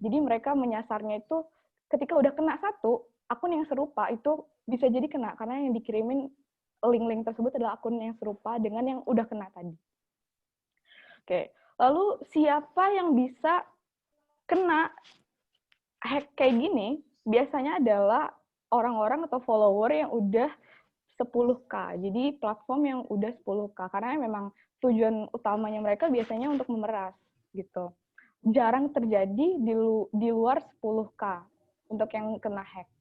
Jadi mereka menyasarnya itu ketika udah kena satu, akun yang serupa itu bisa jadi kena, karena yang dikirimin link-link tersebut adalah akun yang serupa dengan yang udah kena tadi. Oke, lalu siapa yang bisa kena hack kayak gini? Biasanya adalah orang-orang atau follower yang udah 10K. Jadi platform yang udah 10K. Karena memang tujuan utamanya mereka biasanya untuk memeras gitu. Jarang terjadi di luar 10K untuk yang kena hack.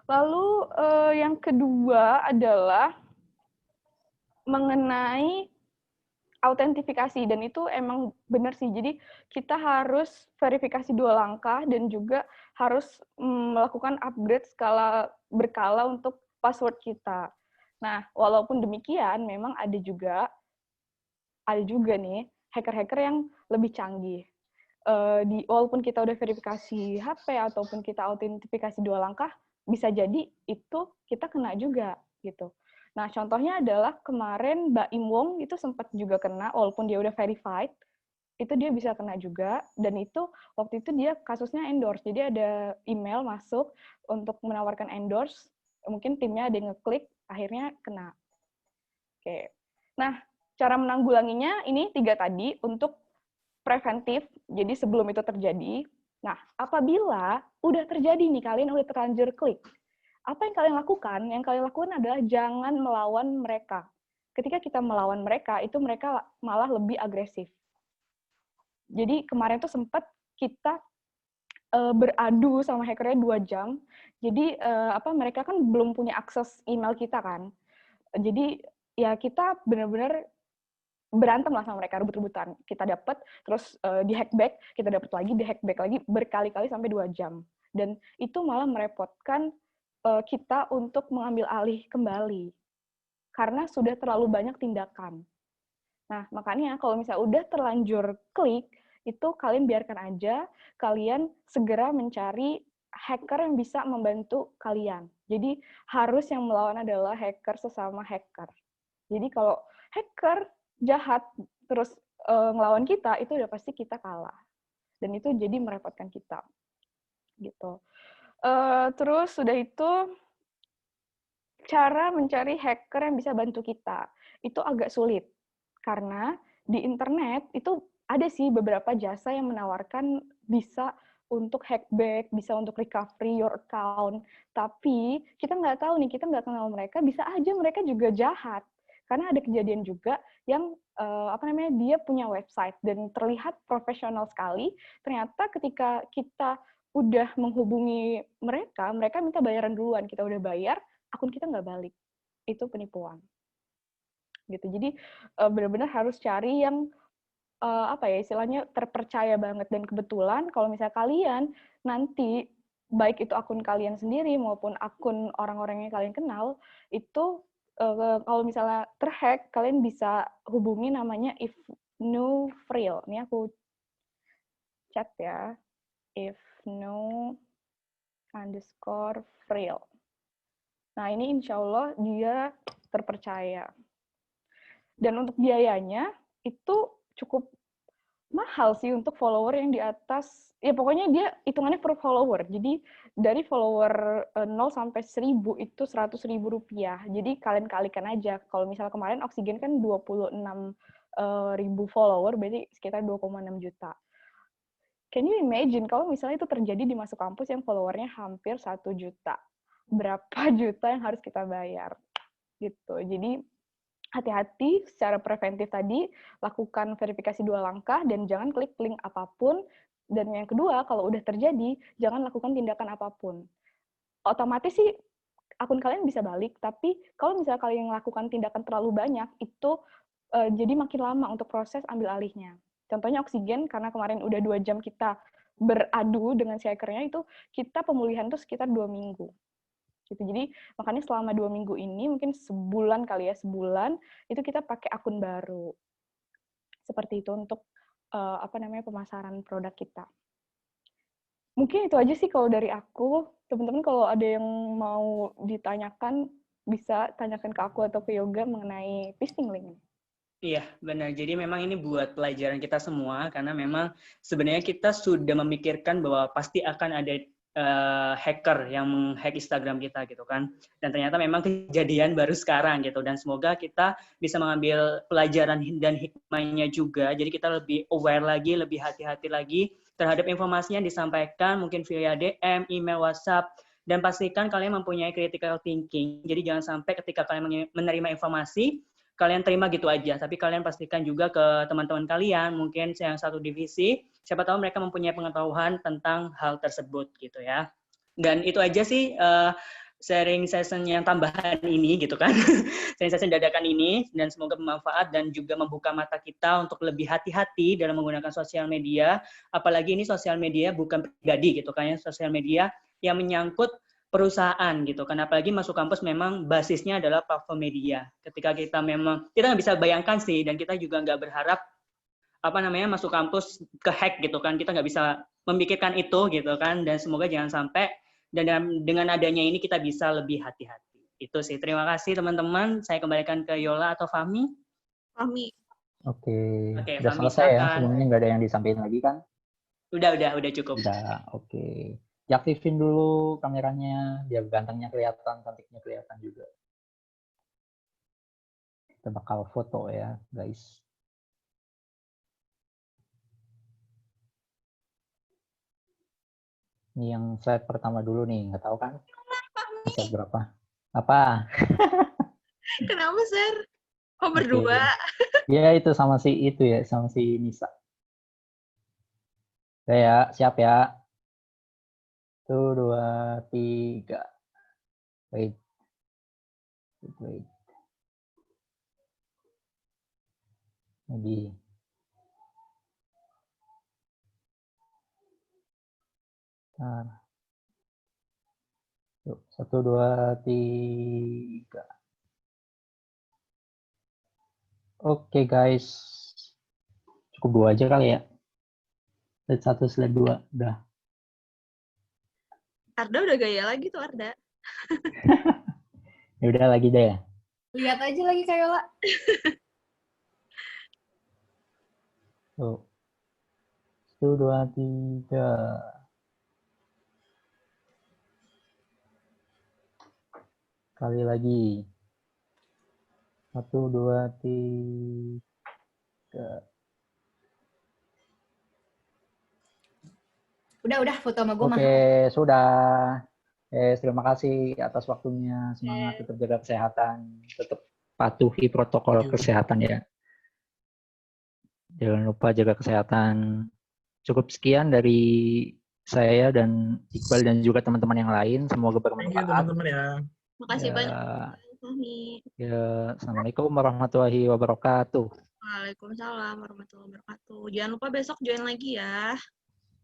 Lalu yang kedua adalah mengenai autentifikasi, dan itu emang benar sih. Jadi kita harus verifikasi 2 langkah dan juga harus melakukan upgrade skala berkala untuk password kita. Nah, walaupun demikian, memang ada juga nih hacker-hacker yang lebih canggih. Walaupun kita udah verifikasi HP ataupun kita autentifikasi 2 langkah, bisa jadi itu kita kena juga gitu. Nah, contohnya adalah kemarin Mbak Im Wong itu sempat juga kena, walaupun dia udah verified, itu dia bisa kena juga, dan itu waktu itu dia kasusnya endorse. Jadi ada email masuk untuk menawarkan endorse, mungkin timnya ada yang ngeklik, akhirnya kena. Oke. Nah, cara menanggulanginya ini 3 tadi untuk preventif, jadi sebelum itu terjadi. Nah, apabila udah terjadi nih, kalian udah terlanjur klik, apa yang kalian lakukan? Yang kalian lakukan adalah jangan melawan mereka. Ketika kita melawan mereka, itu mereka malah lebih agresif. Jadi kemarin tuh sempat kita beradu sama hackernya 2 jam. Jadi mereka kan belum punya akses email kita kan. Jadi ya kita benar-benar berantem lah sama mereka, rebut-rebutan. Kita dapat, terus di-hack back, kita dapat lagi, di-hack back lagi, berkali-kali sampai 2 jam. Dan itu malah merepotkan kita untuk mengambil alih kembali. Karena sudah terlalu banyak tindakan. Nah, makanya kalau misalnya udah terlanjur klik, itu kalian biarkan aja, kalian segera mencari hacker yang bisa membantu kalian. Jadi harus yang melawan adalah hacker sesama hacker. Jadi kalau hacker jahat terus ngelawan kita, itu udah pasti kita kalah. Dan itu jadi merepotkan kita. Gitu. Terus sudah itu, cara mencari hacker yang bisa bantu kita. Itu agak sulit. Karena di internet itu ada sih beberapa jasa yang menawarkan bisa untuk hackback, bisa untuk recovery your account. Tapi kita nggak tahu nih, kita nggak kenal mereka, bisa aja mereka juga jahat. Karena ada kejadian juga yang dia punya website dan terlihat profesional sekali. Ternyata ketika kita udah menghubungi mereka, mereka minta bayaran duluan. Kita udah bayar, akun kita nggak balik. Itu penipuan. Gitu. Jadi benar-benar harus cari yang istilahnya terpercaya banget. Dan kebetulan kalau misalnya kalian nanti baik itu akun kalian sendiri maupun akun orang-orang yang kalian kenal, itu kalau misalnya terhack, kalian bisa hubungi namanya Ifnu-Frill. Ini aku chat ya. Ifnu_Frill. Nah, ini insya Allah dia terpercaya. Dan untuk biayanya itu cukup mahal sih untuk follower yang di atas, ya pokoknya dia hitungannya per follower. Jadi dari follower 0 sampai 1000 itu Rp100.000. Jadi kalian kalikan aja. Kalau misalnya kemarin Oksigen kan 26.000 follower, berarti sekitar 2,6 juta. Can you imagine kalau misalnya itu terjadi di masuk kampus yang followernya hampir 1 juta? Berapa juta yang harus kita bayar? Gitu. Jadi hati-hati secara preventif tadi, lakukan verifikasi 2 langkah dan jangan klik link apapun. Dan yang kedua, kalau udah terjadi, jangan lakukan tindakan apapun. Otomatis sih akun kalian bisa balik, tapi kalau misalnya kalian lakukan tindakan terlalu banyak, itu jadi makin lama untuk proses ambil alihnya. Contohnya Oksigen, karena kemarin udah 2 jam kita beradu dengan si hackernya, itu kita pemulihan tuh sekitar 2 minggu. Gitu. Jadi makanya selama 2 minggu ini, mungkin sebulan kali ya, sebulan, itu kita pakai akun baru. Seperti itu untuk pemasaran produk kita. Mungkin itu aja sih kalau dari aku. Teman-teman kalau ada yang mau ditanyakan, bisa tanyakan ke aku atau ke Yoga mengenai phishing link. Iya, benar. Jadi memang ini buat pelajaran kita semua, karena memang sebenarnya kita sudah memikirkan bahwa pasti akan ada hacker yang menghack Instagram kita gitu kan. Dan ternyata memang kejadian baru sekarang gitu. Dan semoga kita bisa mengambil pelajaran dan hikmahnya juga. Jadi kita lebih aware lagi, lebih hati-hati lagi terhadap informasi yang disampaikan mungkin via DM, email, WhatsApp. Dan pastikan kalian mempunyai critical thinking. Jadi jangan sampai ketika kalian menerima informasi, kalian terima gitu aja, tapi kalian pastikan juga ke teman-teman kalian, mungkin yang satu divisi, siapa tahu mereka mempunyai pengetahuan tentang hal tersebut gitu ya. Dan itu aja sih sharing session yang tambahan ini gitu kan, sharing session dadakan ini, dan semoga bermanfaat dan juga membuka mata kita untuk lebih hati-hati dalam menggunakan sosial media, apalagi ini sosial media bukan pribadi gitu kan ya, sosial media yang menyangkut perusahaan gitu kan, apalagi masuk kampus memang basisnya adalah platform media. Ketika kita memang, kita nggak bisa bayangkan sih, dan kita juga nggak berharap masuk kampus ke hack gitu kan, kita nggak bisa memikirkan itu gitu kan, dan semoga jangan sampai, dan dengan adanya ini kita bisa lebih hati-hati. Itu sih, terima kasih teman-teman, saya kembalikan ke Yola atau Fahmi. Fahmi. Oke, Oke, udah Fahmi, selesai ya, silakan. semuanya nggak ada yang disampaikan lagi kan? Udah cukup. Udah, oke. Diaktifin dulu kameranya, biar gantengnya kelihatan, cantiknya kelihatan juga. Kita bakal foto ya, guys. Ini yang slide pertama dulu nih, nggak tahu kan? Slide berapa? Apa? Kenapa, Sir? Oh, berdua. Ya, itu sama si Nisa. Udah ya, siap ya. 1, 2, 3. Wait. Maybe. Nah. Yuk, 1, 2, 3. Oke, guys. Cukup 2 aja kali ya. Slide 1, slide 2. Udah. Arda udah gaya lagi tuh, Arda. Ya udah lagi deh ya. Lihat aja lagi Kak Yola. Tuh. 1, 2, 3. Kali lagi. 1, 2, 3. Udah foto sama gue mah. Oke, sudah. Terima kasih atas waktunya. Semangat, tetap jaga kesehatan. Tetap patuhi protokol kesehatan ya. Jangan lupa jaga kesehatan. Cukup sekian dari saya dan Iqbal dan juga teman-teman yang lain. Semoga bermanfaat. Thank you teman-teman ya. Makasih banyak, Fahmi. Ya, Assalamualaikum warahmatullahi wabarakatuh. Waalaikumsalam warahmatullahi wabarakatuh. Jangan lupa besok join lagi ya.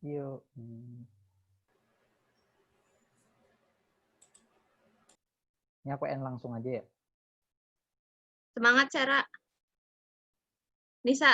Yuk. Ini aku end langsung aja ya. Semangat, Cara. Nisa.